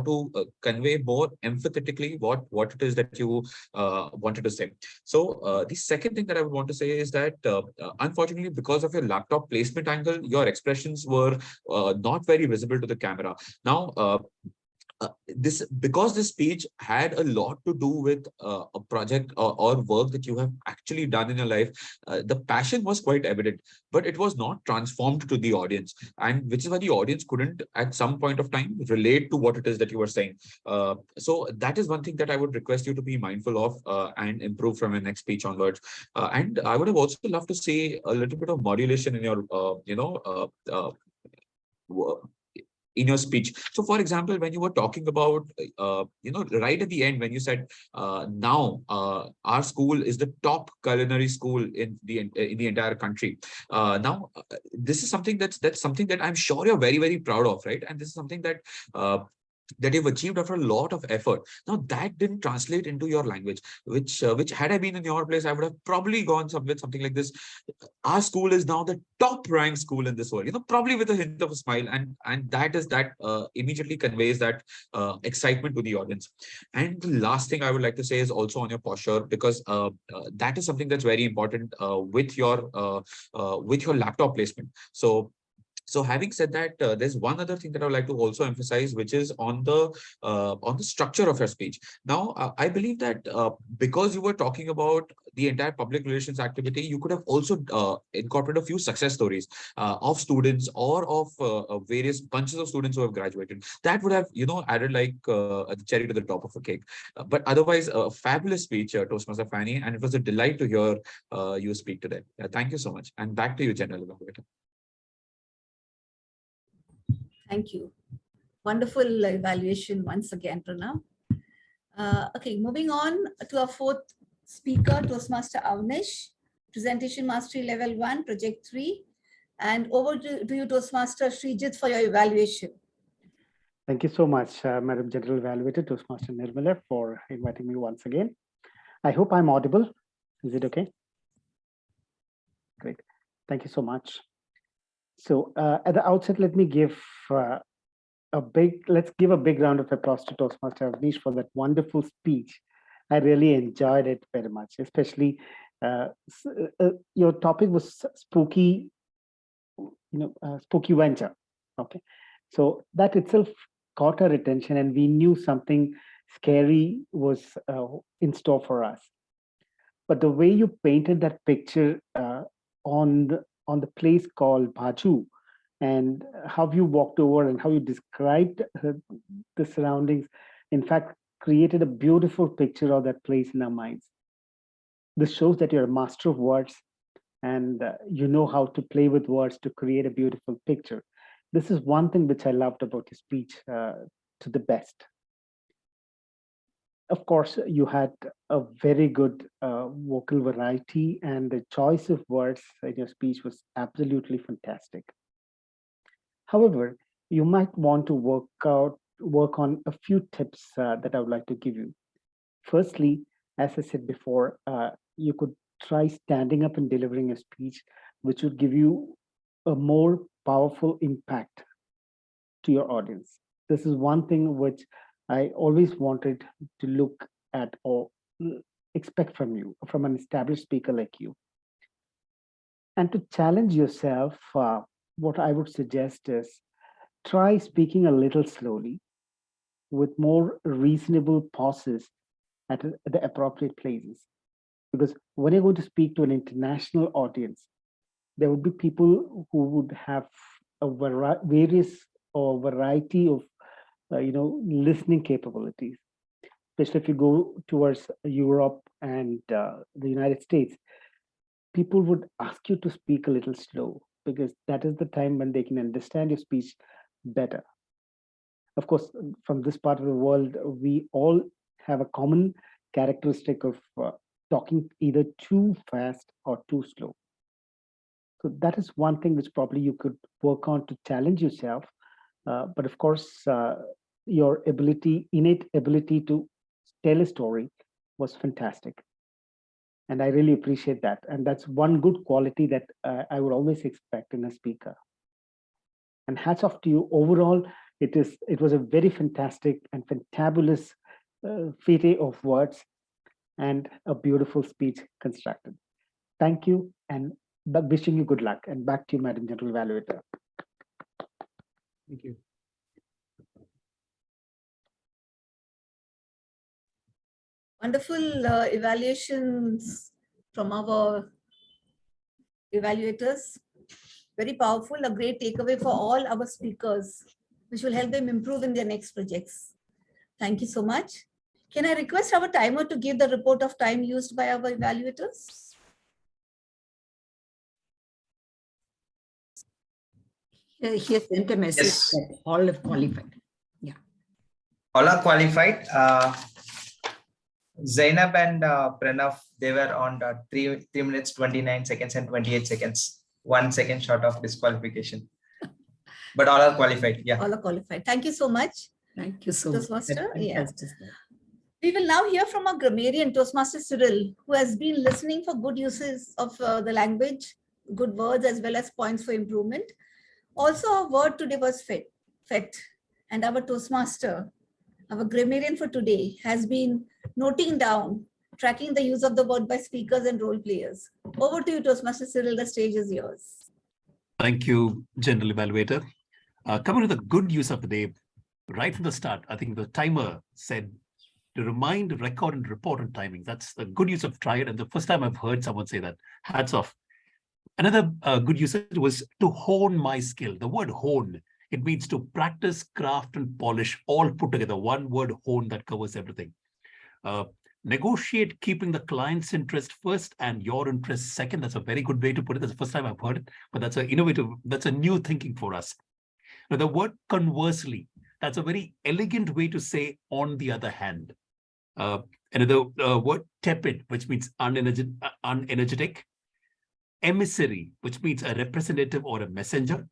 to convey more empathetically what it is that you wanted to say. So the second thing that I would want to say is that unfortunately, because of your laptop placement angle, your expressions were not very visible to the camera. Now, because this speech had a lot to do with a project or work that you have actually done in your life, the passion was quite evident, but it was not transformed to the audience, and which is why the audience couldn't at some point of time relate to what it is that you were saying. So that is one thing that I would request you to be mindful of and improve from your next speech onwards. And I would have also loved to see a little bit of modulation in your in your speech. So for example, when you were talking about right at the end, when you said now our school is the top culinary school in the entire country. This is something that's something that I'm sure you're very, very proud of, right? And this is something that that you've achieved after a lot of effort. Now that didn't translate into your language, which had I been in your place, I would have probably gone with something like this. Our school is now the top ranked school in this world, probably with a hint of a smile, and that immediately conveys that excitement to the audience. And the last thing I would like to say is also on your posture, because that is something that's very important with your laptop placement. So having said that, there's one other thing that I would like to also emphasize, which is on the structure of your speech. Now, I believe that because you were talking about the entire public relations activity, you could have also incorporated a few success stories of students or of various bunches of students who have graduated. That would have, added like a cherry to the top of a cake. But otherwise, a fabulous speech, Toastmaster Fanny, and it was a delight to hear you speak today. Thank you so much. And back to you, General Evaluator. Thank you. Wonderful evaluation once again, Pranav. Okay, moving on to our fourth speaker, Toastmaster Avnish, Presentation Mastery Level 1, Project 3. And over to you, Toastmaster Srijit, for your evaluation. Thank you so much, Madam General Evaluator, Toastmaster Nirmala, for inviting me once again. I hope I'm audible. Is it okay? Great. Thank you so much. So at the outset, let me give let's give a big round of applause to Toastmaster Avnish for that wonderful speech. I really enjoyed it very much, especially your topic was spooky, spooky venture. Okay, so that itself caught our attention, and we knew something scary was in store for us. But the way you painted that picture on the place called Baju, and how you walked over and how you described the surroundings, in fact, created a beautiful picture of that place in our minds. This shows that you're a master of words, and you know how to play with words to create a beautiful picture. This is one thing which I loved about your speech to the best. Of course, you had a very good vocal variety, and the choice of words in your speech was absolutely fantastic. However, you might want to work on a few tips that I would like to give you. Firstly, as I said before, you could try standing up and delivering a speech, which would give you a more powerful impact to your audience. This is one thing which I always wanted to look at or expect from you, from an established speaker like you. And to challenge yourself, what I would suggest is try speaking a little slowly with more reasonable pauses at the appropriate places. Because when you're going to speak to an international audience, there would be people who would have a variety of listening capabilities. Especially if you go towards Europe and the United States, people would ask you to speak a little slow, because that is the time when they can understand your speech better. Of course, from this part of the world, we all have a common characteristic of talking either too fast or too slow. So that is one thing which probably you could work on to challenge yourself. But of course, your innate ability to tell a story was fantastic. And I really appreciate that. And that's one good quality that I would always expect in a speaker. And hats off to you. Overall, it was a very fantastic and fantabulous fete of words and a beautiful speech constructed. Thank you, and wishing you good luck. And back to you, Madam General Evaluator. Thank you. Wonderful evaluations from our evaluators. Very powerful, a great takeaway for all our speakers, which will help them improve in their next projects. Thank you so much. Can I request our timer to give the report of time used by our evaluators? He has sent a message that all have qualified. Yeah. All are qualified. Zainab and Pranav, they were on 3 minutes, 29 seconds and 28 seconds. 1 second short of disqualification. But all are qualified. Yeah. All are qualified. Thank you so much. Thank you so much. Toastmaster, yeah. Fantastic. We will now hear from a grammarian, Toastmaster Cyril, who has been listening for good uses of the language, good words, as well as points for improvement. Also, our word today was fet, and our Toastmaster, our grammarian for today, has been noting down, tracking the use of the word by speakers and role players. Over to you, Toastmaster Cyril, the stage is yours. Thank you, General Evaluator. Coming to the good use of the day, right from the start, I think the timer said to remind, record, and report on timing. That's the good use of try it. And the first time I've heard someone say that, hats off. Another good usage was to hone my skill. The word hone, it means to practice, craft, and polish, all put together. One word, hone, that covers everything. Negotiate, keeping the client's interest first and your interest second. That's a very good way to put it. That's the first time I've heard it, but that's that's a new thinking for us. Now, the word conversely, that's a very elegant way to say on the other hand. Another word, tepid, which means unenergetic. Emissary, which means a representative or a messenger.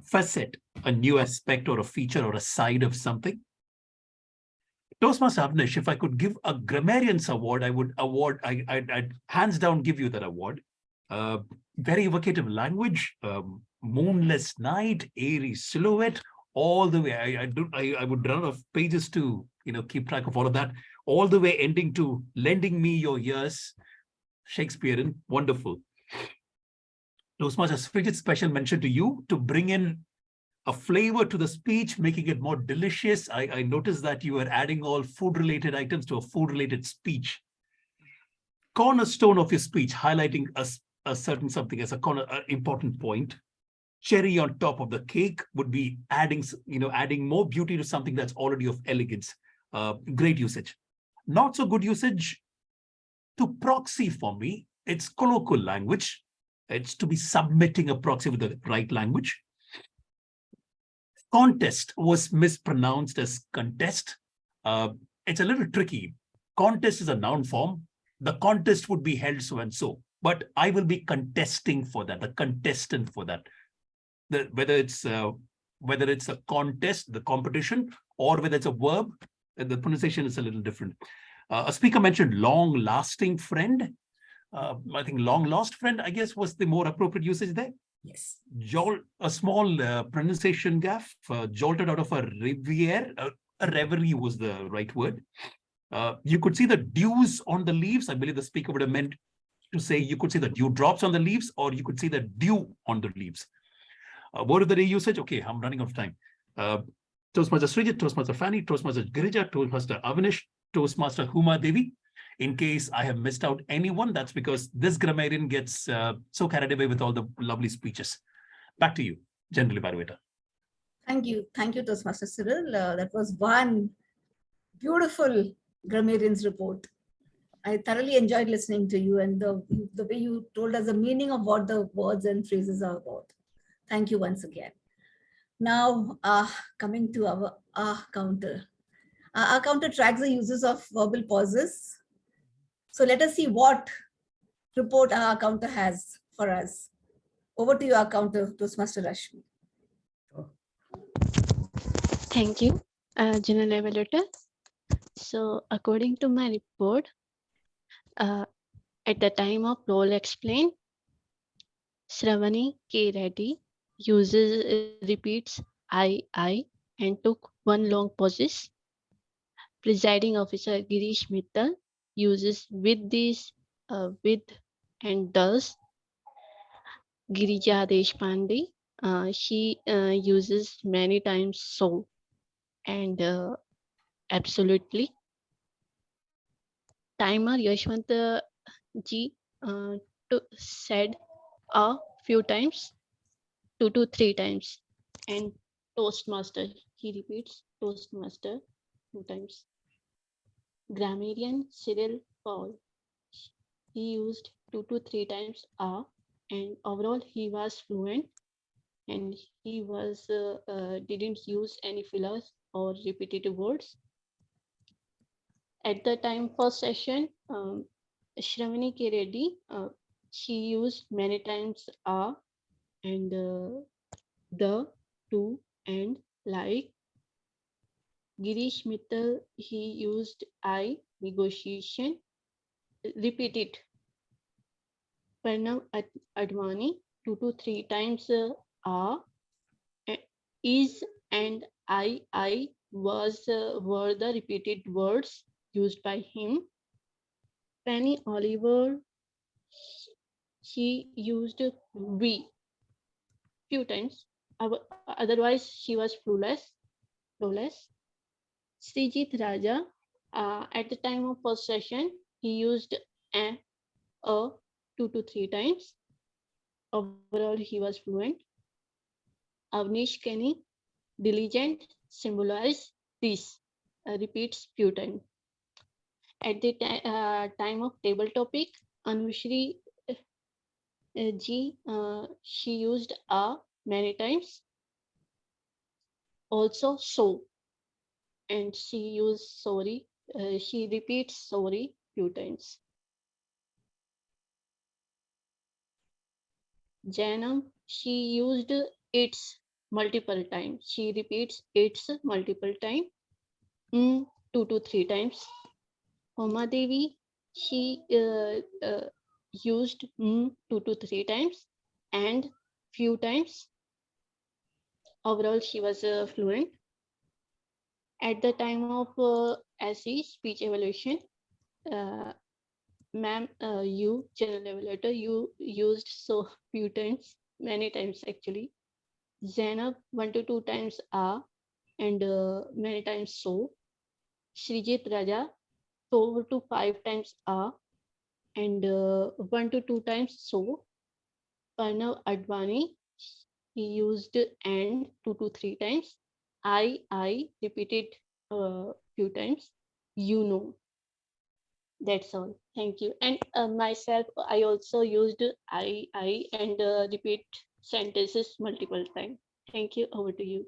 Facet, a new aspect or a feature or a side of something. Toastmaster Avnish, if I could give a grammarian's award, I'd hands down give you that award. Very evocative language, moonless night, airy silhouette, all the way. I would run out of pages to keep track of all of that, all the way ending to lending me your ears, Shakespearean, wonderful. Toastmaster Frigid special mention to you to bring in a flavor to the speech, making it more delicious. I noticed that you were adding all food-related items to a food-related speech. Cornerstone of your speech, highlighting a certain something as an important point. Cherry on top of the cake would be adding more beauty to something that's already of elegance. Great usage. Not so good usage to proxy for me. It's colloquial language. It's to be submitting a proxy with the right language. Contest was mispronounced as contest. It's a little tricky. Contest is a noun form. The contest would be held so and so, but I will be contesting for that, the contestant for that. Whether it's a contest, the competition, or whether it's a verb, the pronunciation is a little different. A speaker mentioned long-lasting friend. I think long-lost friend, I guess, was the more appropriate usage there. Yes. A small pronunciation gaffe, jolted out of a reverie. A reverie was the right word. You could see the dews on the leaves. I believe the speaker would have meant to say you could see the dew drops on the leaves, or you could see the dew on the leaves. Word of the day usage. Okay, I'm running out of time. Toastmaster Srijit, Toastmaster Fanny, Toastmaster Girija, Toastmaster Avnish, Toastmaster Huma Devi. In case I have missed out anyone, that's because this grammarian gets so carried away with all the lovely speeches. Back to you, General Evaluator. Thank you, Toastmaster Cyril. That was one beautiful grammarian's report. I thoroughly enjoyed listening to you and the way you told us the meaning of what the words and phrases are about. Thank you once again. Now, coming to our counter. Our counter tracks the uses of verbal pauses. So let us see what report our counter has for us. Over to you, our counter, Toastmaster Rashmi. Thank you, General Evaluator. So according to my report, at the time of role explain, Shravani K. Reddy repeats I, and took one long pauses. Presiding officer Girish Mittal uses with this, with and does. Girija Deshpande, she uses many times so and absolutely. Timer Yashwant ji said a few times, 2 to 3 times, and Toastmaster, he repeats Toastmaster 2 times. Grammarian Cyril Paul, he used 2 to 3 times a, and overall he was fluent, and he was didn't use any fillers or repetitive words. At the time first session, Shravani K. Reddy, she used many times a and the, to, and like. Girish Mittal, he used I, negotiation, repeated. Pranav Advani, 2 to 3 times are, is and I were the repeated words used by him. Penny Oliver, she used we few times. Otherwise, she was flawless. Srijit Raja, at the time of first session, he used a 2 to 3 times. Overall, he was fluent. Avnish Kenny, diligent, symbolize this, repeats few times. At the time of table topic, Anushri G, she used a many times. Also so, and she used sorry. She repeats sorry few times. Janam, she used its multiple times. She repeats its multiple time, 2 to 3 times. Homa Devi, she used 2 to 3 times and few times. Overall, she was fluent. At the time of SE, speech evaluation, ma'am, you, general evaluator, you used so few times, many times actually. Zainab, 1 to 2 times are and many times so. Srijit Raja, 4 to 5 times are and 1 to 2 times so. Pranav Advani, he used and 2 to 3 times. I repeated few times. You know. That's all. Thank you. And myself, I also used I and repeat sentences multiple times. Thank you. Over to you.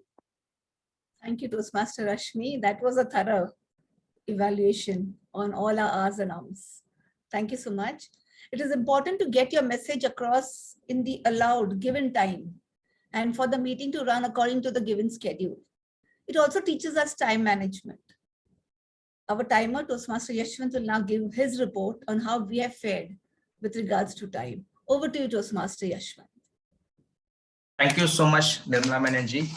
Thank you, Toastmaster Rashmi. That was a thorough evaluation on all our R's and M's. Thank you so much. It is important to get your message across in the allowed given time and for the meeting to run according to the given schedule. It also teaches us time management. Our timer, Toastmaster Yashwant, will now give his report on how we have fared with regards to time. Over to you, Toastmaster Yashwant. Thank you so much, Nirmala Banerjee.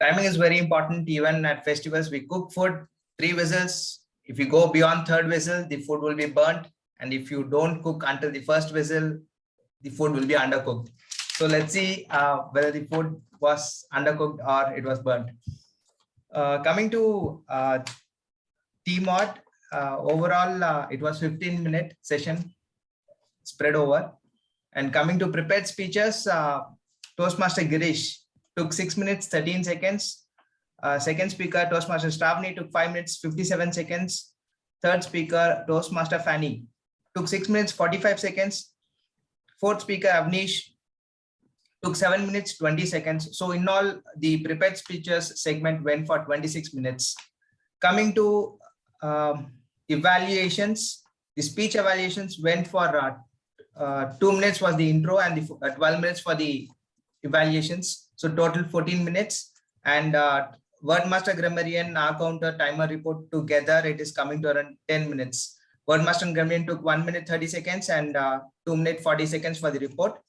Timing is very important. Even at festivals, we cook food, 3 whistles. If you go beyond 3rd whistle, the food will be burnt. And if you don't cook until the 1st whistle, the food will be undercooked. So let's see whether the food was undercooked or it was burnt. Coming to TMOD, overall, it was 15-minute session spread over. And coming to prepared speeches, Toastmaster Girish took 6 minutes, 13 seconds. Second speaker, Toastmaster Stavni, took 5 minutes, 57 seconds. Third speaker, Toastmaster Fanny, took 6 minutes, 45 seconds. Fourth speaker, Avnish, took 7 minutes, 20 seconds. So in all, the prepared speeches segment went for 26 minutes. Coming to evaluations, the speech evaluations went for 2 minutes was the intro and the 12 minutes for the evaluations. So total 14 minutes. And Wordmaster, Grammarian, counter, timer report together, it is coming to around 10 minutes. Wordmaster and Grammarian took 1 minute 30 seconds and 2 minutes 40 seconds for the report.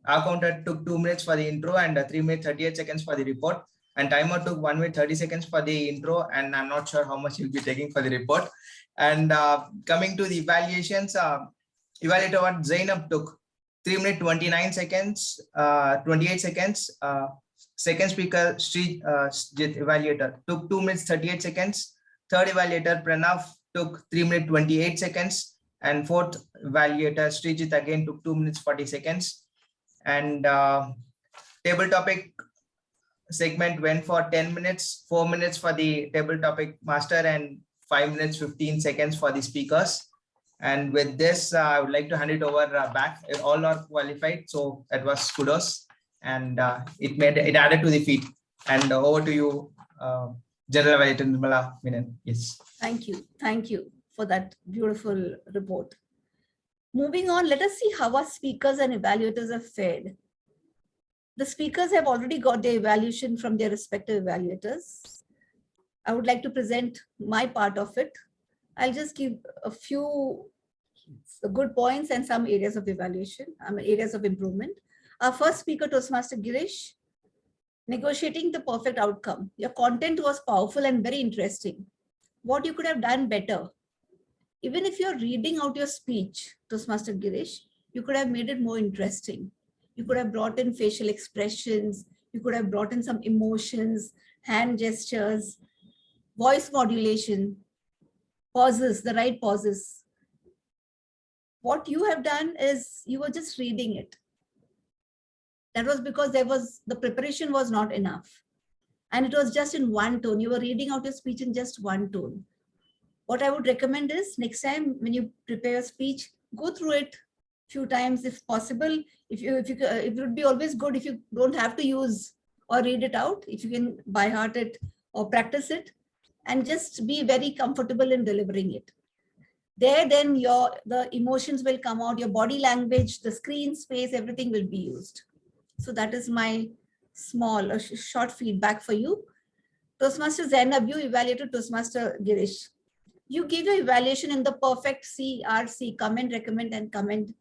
Counter took 2 minutes for the intro and 3 minutes 38 seconds for the report. And timer took 1 minute 30 seconds for the intro, and I'm not sure how much you'll be taking for the report. And coming to the evaluations, evaluator what Zainab took 3 minutes 29 seconds, 28 seconds. Second speaker, Srijit evaluator, took 2 minutes 38 seconds. Third evaluator, Pranav, took 3 minutes 28 seconds. And fourth evaluator, Srijit, again took 2 minutes 40 seconds. And table topic segment went for 10 minutes, 4 minutes for the table topic master, and 5 minutes 15 seconds for the speakers. And with this, I would like to hand it over back. All are qualified, so that was kudos, and it added to the feat. And over to you, General Evaluator Nirmala Menon. Yes. Thank you for that beautiful report. Moving on, let us see how our speakers and evaluators have fared. The speakers have already got their evaluation from their respective evaluators. I would like to present my part of it. I'll just give a few good points and some areas of evaluation, areas of improvement. Our first speaker, Toastmaster Girish, negotiating the perfect outcome. Your content was powerful and very interesting. What you could have done better. Even if you're reading out your speech, Toastmaster Girish, you could have made it more interesting. You could have brought in facial expressions. You could have brought in some emotions, hand gestures, voice modulation, pauses, the right pauses. What you have done is you were just reading it. That was because the preparation was not enough. And it was just in one tone. You were reading out your speech in just one tone. What I would recommend is next time when you prepare your speech, go through it a few times if possible. It would be always good if you don't have to use or read it out, if you can by heart it or practice it and just be very comfortable in delivering it. There, then the emotions will come out, your body language, the screen space, everything will be used. So that is my short feedback for you. Toastmaster Zainab, you evaluated Toastmaster Girish. You gave your evaluation in the perfect CRC, comment, recommend, and comment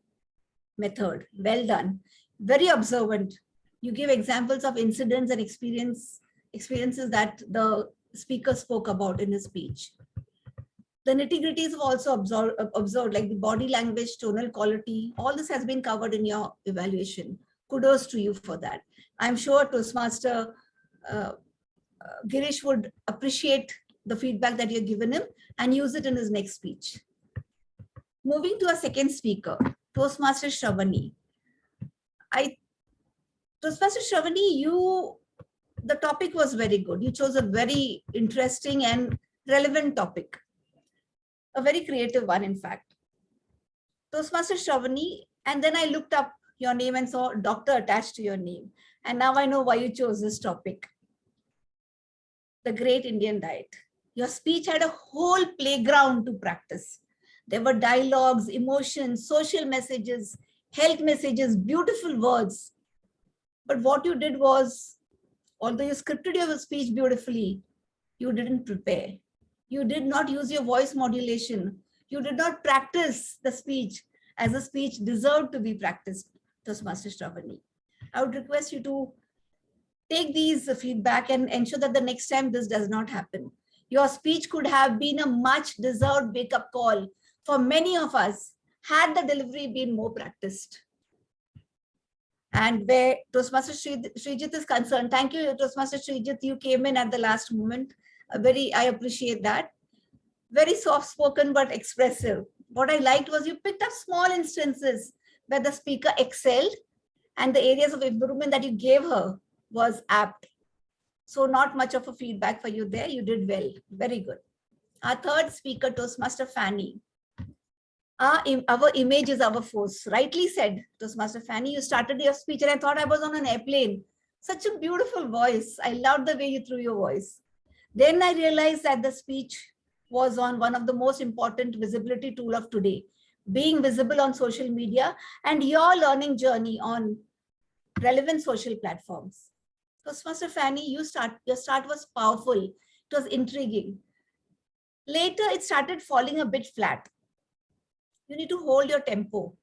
method. Well done. Very observant. You give examples of incidents and experiences that the speaker spoke about in his speech. The nitty-gritties have also observed, like the body language, tonal quality. All this has been covered in your evaluation. Kudos to you for that. I'm sure Toastmaster Girish would appreciate the feedback that you've given him and use it in his next speech. Moving to a second speaker, Toastmaster Shravani. Toastmaster Shravani, the topic was very good. You chose a very interesting and relevant topic. A very creative one, in fact. Toastmaster Shravani, and then I looked up your name and saw doctor attached to your name. And now I know why you chose this topic. The Great Indian Diet. Your speech had a whole playground to practice. There were dialogues, emotions, social messages, health messages, beautiful words. But what you did was, although you scripted your speech beautifully, you didn't prepare. You did not use your voice modulation. You did not practice the speech as a speech deserved to be practiced, Toastmaster Shravani. I would request you to take these feedback and ensure that the next time this does not happen. Your speech could have been a much deserved wake-up call for many of us had the delivery been more practiced. And where Toastmaster Srijit is concerned, thank you, Toastmaster Srijit. You came in at the last moment. I appreciate that. Very soft-spoken but expressive. What I liked was you picked up small instances where the speaker excelled and the areas of improvement that you gave her was apt. So not much of a feedback for you there. You did well. Very good. Our third speaker, Toastmaster Fanny. Our image is our force. Rightly said, Toastmaster Fanny. You started your speech and I thought I was on an airplane. Such a beautiful voice. I loved the way you threw your voice. Then I realized that the speech was on one of the most important visibility tool of today, being visible on social media and your learning journey on relevant social platforms. Toastmaster Fanny, your start was powerful. It was intriguing. Later, it started falling a bit flat. You need to hold your tempo.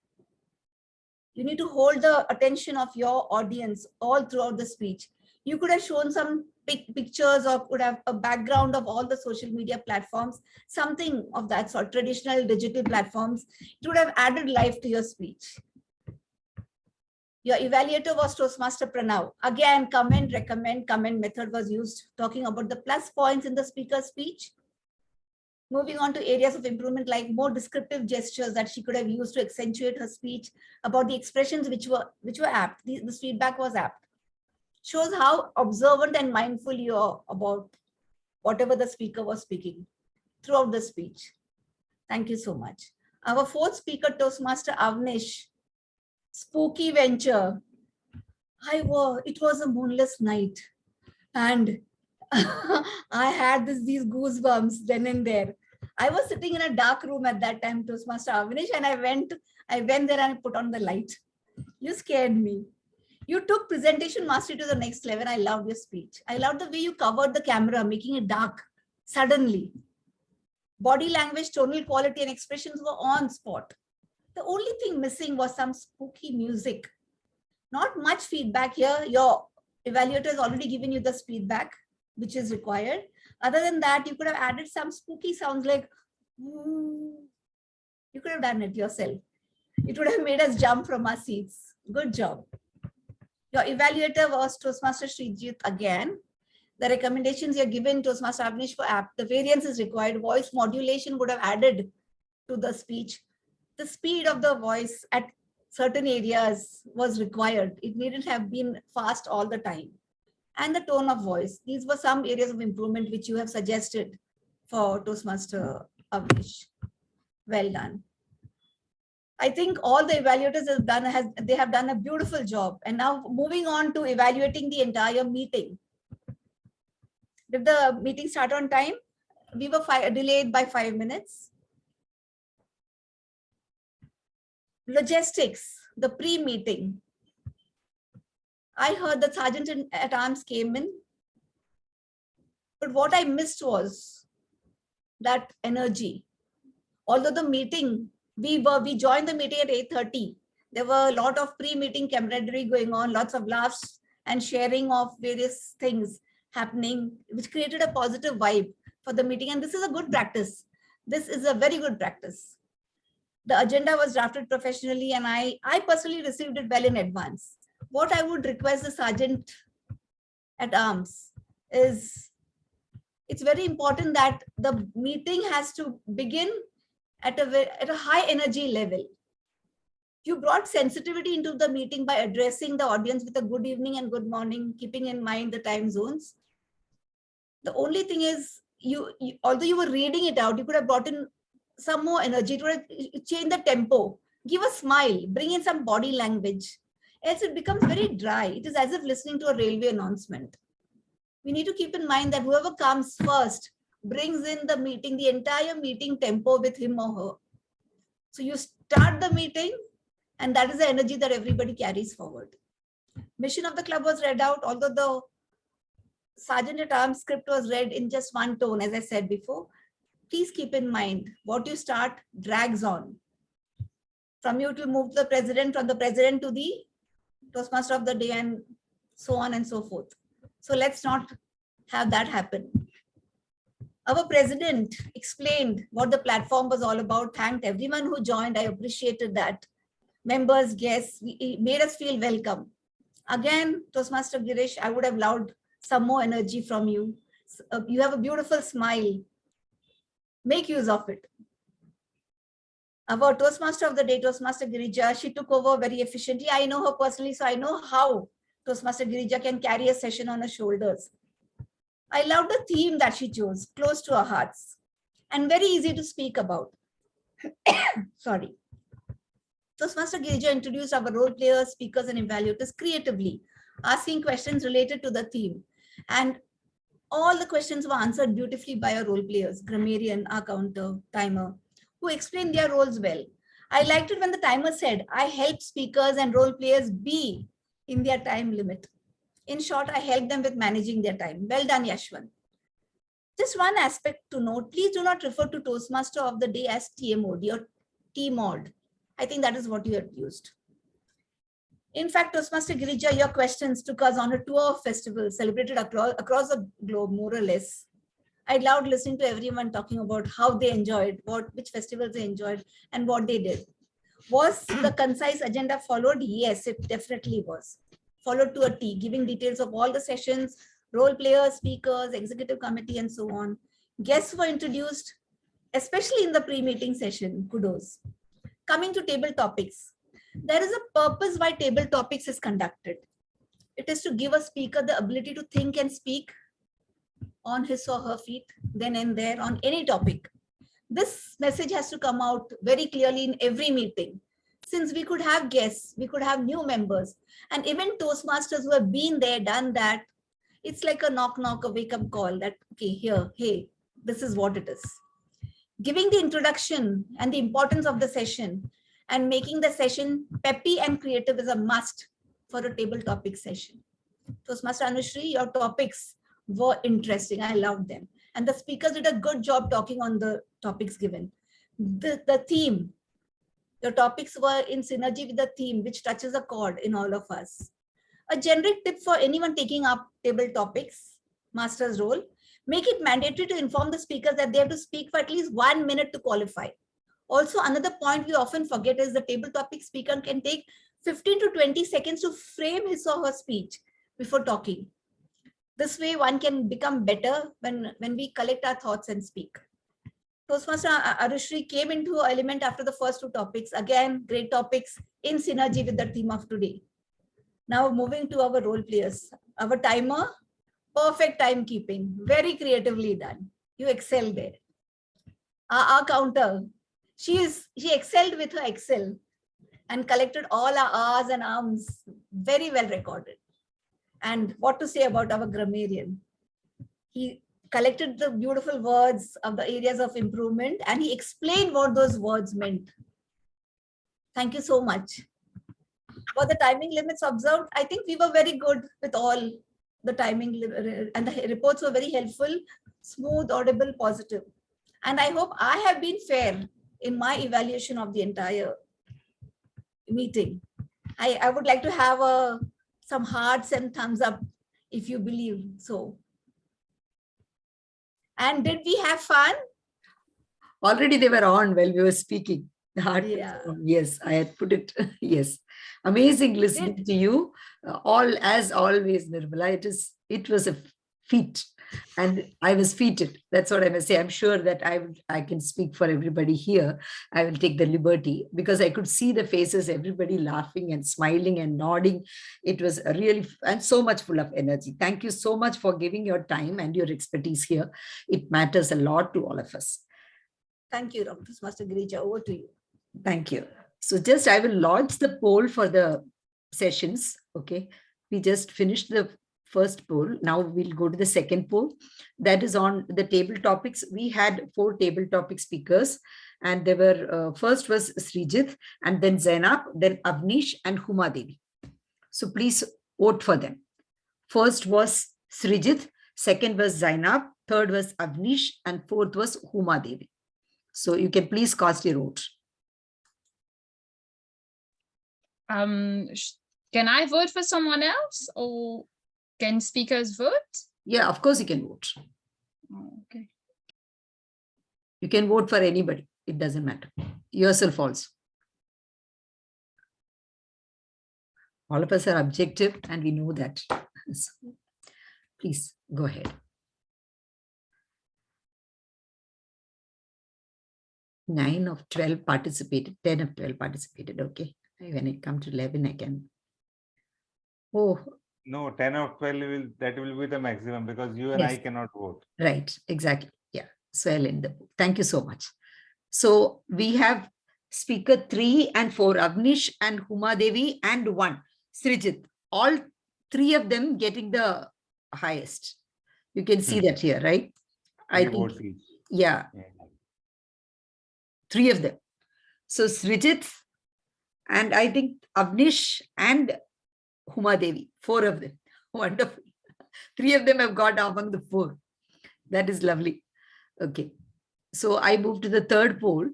You need to hold the attention of your audience all throughout the speech. You could have shown some pictures or could have a background of all the social media platforms, something of that sort, traditional digital platforms. It would have added life to your speech. Your evaluator was Toastmaster Pranav. Again, comment, recommend, comment method was used, talking about the plus points in the speaker's speech. Moving on to areas of improvement like more descriptive gestures that she could have used to accentuate her speech, about the expressions which were apt. This feedback was apt. Shows how observant and mindful you are about whatever the speaker was speaking throughout the speech. Thank you so much. Our fourth speaker, Toastmaster Avnish. Spooky venture. It was a moonless night and I had these goosebumps then and there. I was sitting in a dark room at that time, Toastmaster Avnish, and I went there and put on the light. You scared me. You took presentation mastery to the next level. I loved your speech. I loved the way you covered the camera, making it dark. suddenly. Body language, tonal quality, and expressions were on spot. The only thing missing was some spooky music. Not much feedback here. Your evaluator has already given you the feedback, which is required. Other than that, you could have added some spooky sounds like, you could have done it yourself. It would have made us jump from our seats. Good job. Your evaluator was Toastmaster Srijit again. The recommendations you're given Toastmaster Avnish for app, the variance is required. Voice modulation would have added to the speech. The speed of the voice at certain areas was required. It needn't have been fast all the time. And the tone of voice. These were some areas of improvement which you have suggested for Toastmaster Avnish. Well done. I think all the evaluators have done a beautiful job. And now moving on to evaluating the entire meeting. Did the meeting start on time? We were delayed by 5 minutes. Logistics, the pre-meeting. I heard the sergeant at arms came in, but what I missed was that energy. Although the meeting, we joined the meeting at 8:30. There were a lot of pre-meeting camaraderie going on, lots of laughs and sharing of various things happening, which created a positive vibe for the meeting. And this is a good practice. This is a very good practice. The agenda was drafted professionally, and I personally received it well in advance. What I would request the sergeant at arms is, it's very important that the meeting has to begin at a high energy level. You brought sensitivity into the meeting by addressing the audience with a good evening and good morning, keeping in mind the time zones. The only thing is, although you were reading it out, you could have brought in some more energy. It would have changed the tempo. Give a smile, bring in some body language. Else it becomes very dry. It is as if listening to a railway announcement. We need to keep in mind that whoever comes first brings in the meeting, the entire meeting tempo with him or her. So you start the meeting, and that is the energy that everybody carries forward. Mission of the club was read out, although the Sergeant at Arms script was read in just one tone, as I said before. Please keep in mind, what you start drags on. From you to move to the president, from the president to the Toastmaster of the day, and so on and so forth. So let's not have that happen. Our president explained what the platform was all about, thanked everyone who joined. I appreciated that. Members, guests, it made us feel welcome. Again, Toastmaster Girish, I would have loved some more energy from you. You have a beautiful smile. Make use of it. Our Toastmaster of the day, Toastmaster Girija, she took over very efficiently. I know her personally, so I know how Toastmaster Girija can carry a session on her shoulders. I love the theme that she chose, close to our hearts, and very easy to speak about. Sorry. Toastmaster Girija introduced our role players, speakers, and evaluators creatively, asking questions related to the theme. And all the questions were answered beautifully by our role players, grammarian, our counter, timer, who explained their roles well. I liked it when the timer said, I help speakers and role players be in their time limit. In short, I helped them with managing their time. Well done, Yashwant. Just one aspect to note, please do not refer to Toastmaster of the day as TMOD or TMOD. I think that is what you had used. In fact, Toastmaster Girija, your questions took us on a tour of festivals celebrated across the globe, more or less. I loved listening to everyone talking about how they enjoyed, which festivals they enjoyed, and what they did. Was the concise agenda followed? Yes, it definitely was. Followed to a T, giving details of all the sessions, role players, speakers, executive committee, and so on. Guests were introduced, especially in the pre-meeting session. Kudos. Coming to table topics. There is a purpose why table topics is conducted. It is to give a speaker the ability to think and speak on his or her feet, then and there, on any topic. This message has to come out very clearly in every meeting. Since we could have guests, we could have new members, and even Toastmasters who have been there, done that, it's like a knock, a wake-up call that, okay, here, hey, this is what it is. Giving the introduction and the importance of the session and making the session peppy and creative is a must for a table topic session. Toastmaster Anushri, your topics were interesting. I loved them. and the speakers did a good job talking on the topics given. The theme, your topics were in synergy with the theme, which touches a chord in all of us. A generic tip for anyone taking up table topics, master's role, make it mandatory to inform the speakers that they have to speak for at least 1 minute to qualify. Also, another point we often forget is the table topic speaker can take 15 to 20 seconds to frame his or her speech before talking. This way, one can become better when we collect our thoughts and speak. Toastmaster Arushri came into her element after the first two topics. Again, great topics in synergy with the theme of today. Now moving to our role players. Our timer, perfect timekeeping, very creatively done. You excel there. Our counter, she excelled with her Excel and collected all our R's and M's, very well recorded. And what to say about our grammarian? He collected the beautiful words of the areas of improvement and he explained what those words meant. Thank you so much. For the timing limits observed, I think we were very good with all the timing, and the reports were very helpful, smooth, audible, positive. And I hope I have been fair in my evaluation of the entire meeting. I would like to have some hearts and thumbs up if you believe so. And did we have fun? Already they were on while we were speaking. The heart, yeah. Yes, I had put it. Yes, amazing listening to you. All as always, Nirmala. It was a feat, and I was feated. That's what I must say. I'm sure that I can speak for everybody here. I will take the liberty because I could see the faces, everybody laughing and smiling and nodding. It was really and so much full of energy. Thank you so much for giving your time and your expertise here. It matters a lot to all of us. Thank you, Dr. Master Girija. Over to you. Thank you. So just I will launch the poll for the sessions. Okay. We just finished the first poll. Now we'll go to the second poll. That is on the table topics. We had 4 table topic speakers and they were, first was Srijit and then Zainab, then Avnish and Huma Devi. So please vote for them. First was Srijit, second was Zainab, third was Avnish and fourth was Huma Devi. So you can please cast your vote. Can I vote for someone else or can speakers vote? Yeah, of course you can vote. Oh, okay. You can vote for anybody. It doesn't matter. Yourself also. All of us are objective and we know that. So, please go ahead. 9 of 12 participated, 10 of 12 participated. Okay. When it comes to 11, I can. Oh. No, 10 of 12 that will be the maximum because you and Yes. I cannot vote. Right, exactly. Yeah. So I'll end the book. Thank you so much. So we have speaker 3 and 4, Avnish and Huma Devi, and 1, Srijit. All 3 of them getting the highest. You can see that here, right? I think, yeah. 3 of them. So Srijit and I think Avnish and Huma Devi, 4 of them. Wonderful. 3 of them have got among the 4. That is lovely. Okay. So I move to the third poll.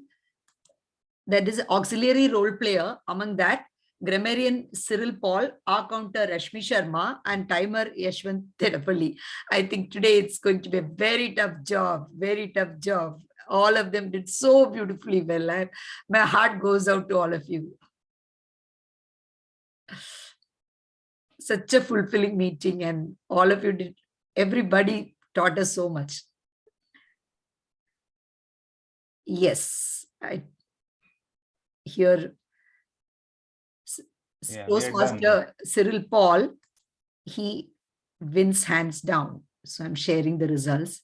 That is auxiliary role player. Among that, grammarian Cyril Paul, our counter Rashmi Sharma, and timer Yashwant Terapalli. I think today it's going to be a very tough job. Very tough job. All of them did so beautifully well. My heart goes out to all of you. Such a fulfilling meeting, and all of you did, everybody taught us so much. Yes, I hear Toastmaster Cyril Paul, he wins hands down. So I'm sharing the results.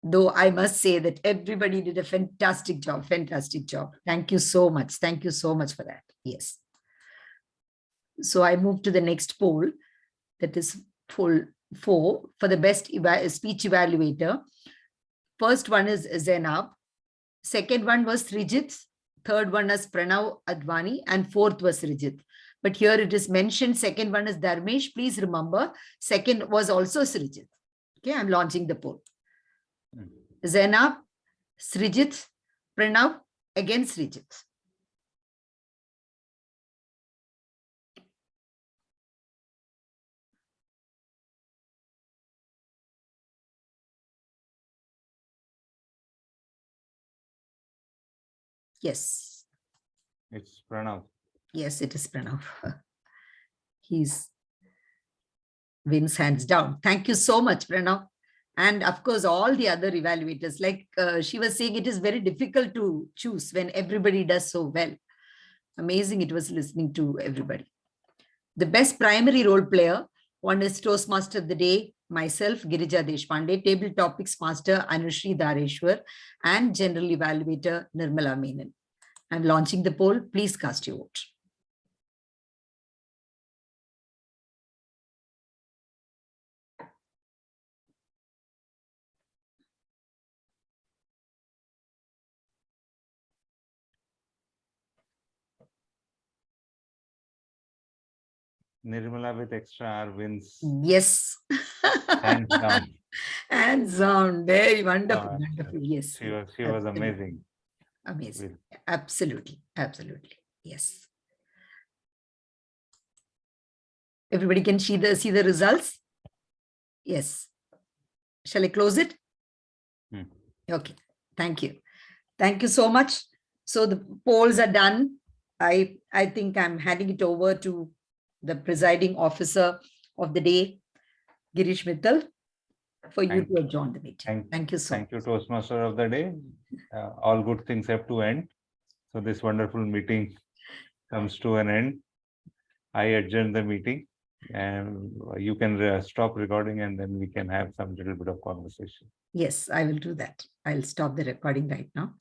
Though I must say that everybody did a fantastic job, fantastic job. Thank you so much. Thank you so much for that. Yes. So I move to the next poll. That is poll 4 for the best speech evaluator. First one is Zainab. Second one was Srijit. Third one was Pranav Advani. And fourth was Srijit. But here it is mentioned. Second one is Dharmesh. Please remember, second was also Srijit. Okay, I'm launching the poll. Zainab, Srijit, Pranav, again Srijit. Yes. It's Pranav. Yes, it is Pranav. He's wins hands down. Thank you so much, Pranav. And of course, all the other evaluators, like she was saying, it is very difficult to choose when everybody does so well. Amazing it was listening to everybody. The best primary role player, one is Toastmaster of the Day, myself, Girija Deshpande, Table Topics Master, Anushri Dareshwar, and General Evaluator, Nirmala Menon. I'm launching the poll. Please cast your vote. Nirmala with extra R wins. Yes. Hands down. Hands down. Very wonderful. Oh, Wonderful. Yes. She was Absolutely. amazing. Amazing. Absolutely. Absolutely. Yes. Everybody can see the results? Yes. Shall I close it? Okay. Thank you. Thank you so much. So the polls are done. I think I'm handing it over to the presiding officer of the day, Girish Mittal, for you to adjourn the meeting. Thank you so much. Thank you, Toastmaster of the day. All good things have to end. So this wonderful meeting comes to an end. I adjourn the meeting, and you can stop recording, and then we can have some little bit of conversation. Yes, I will do that. I'll stop the recording right now.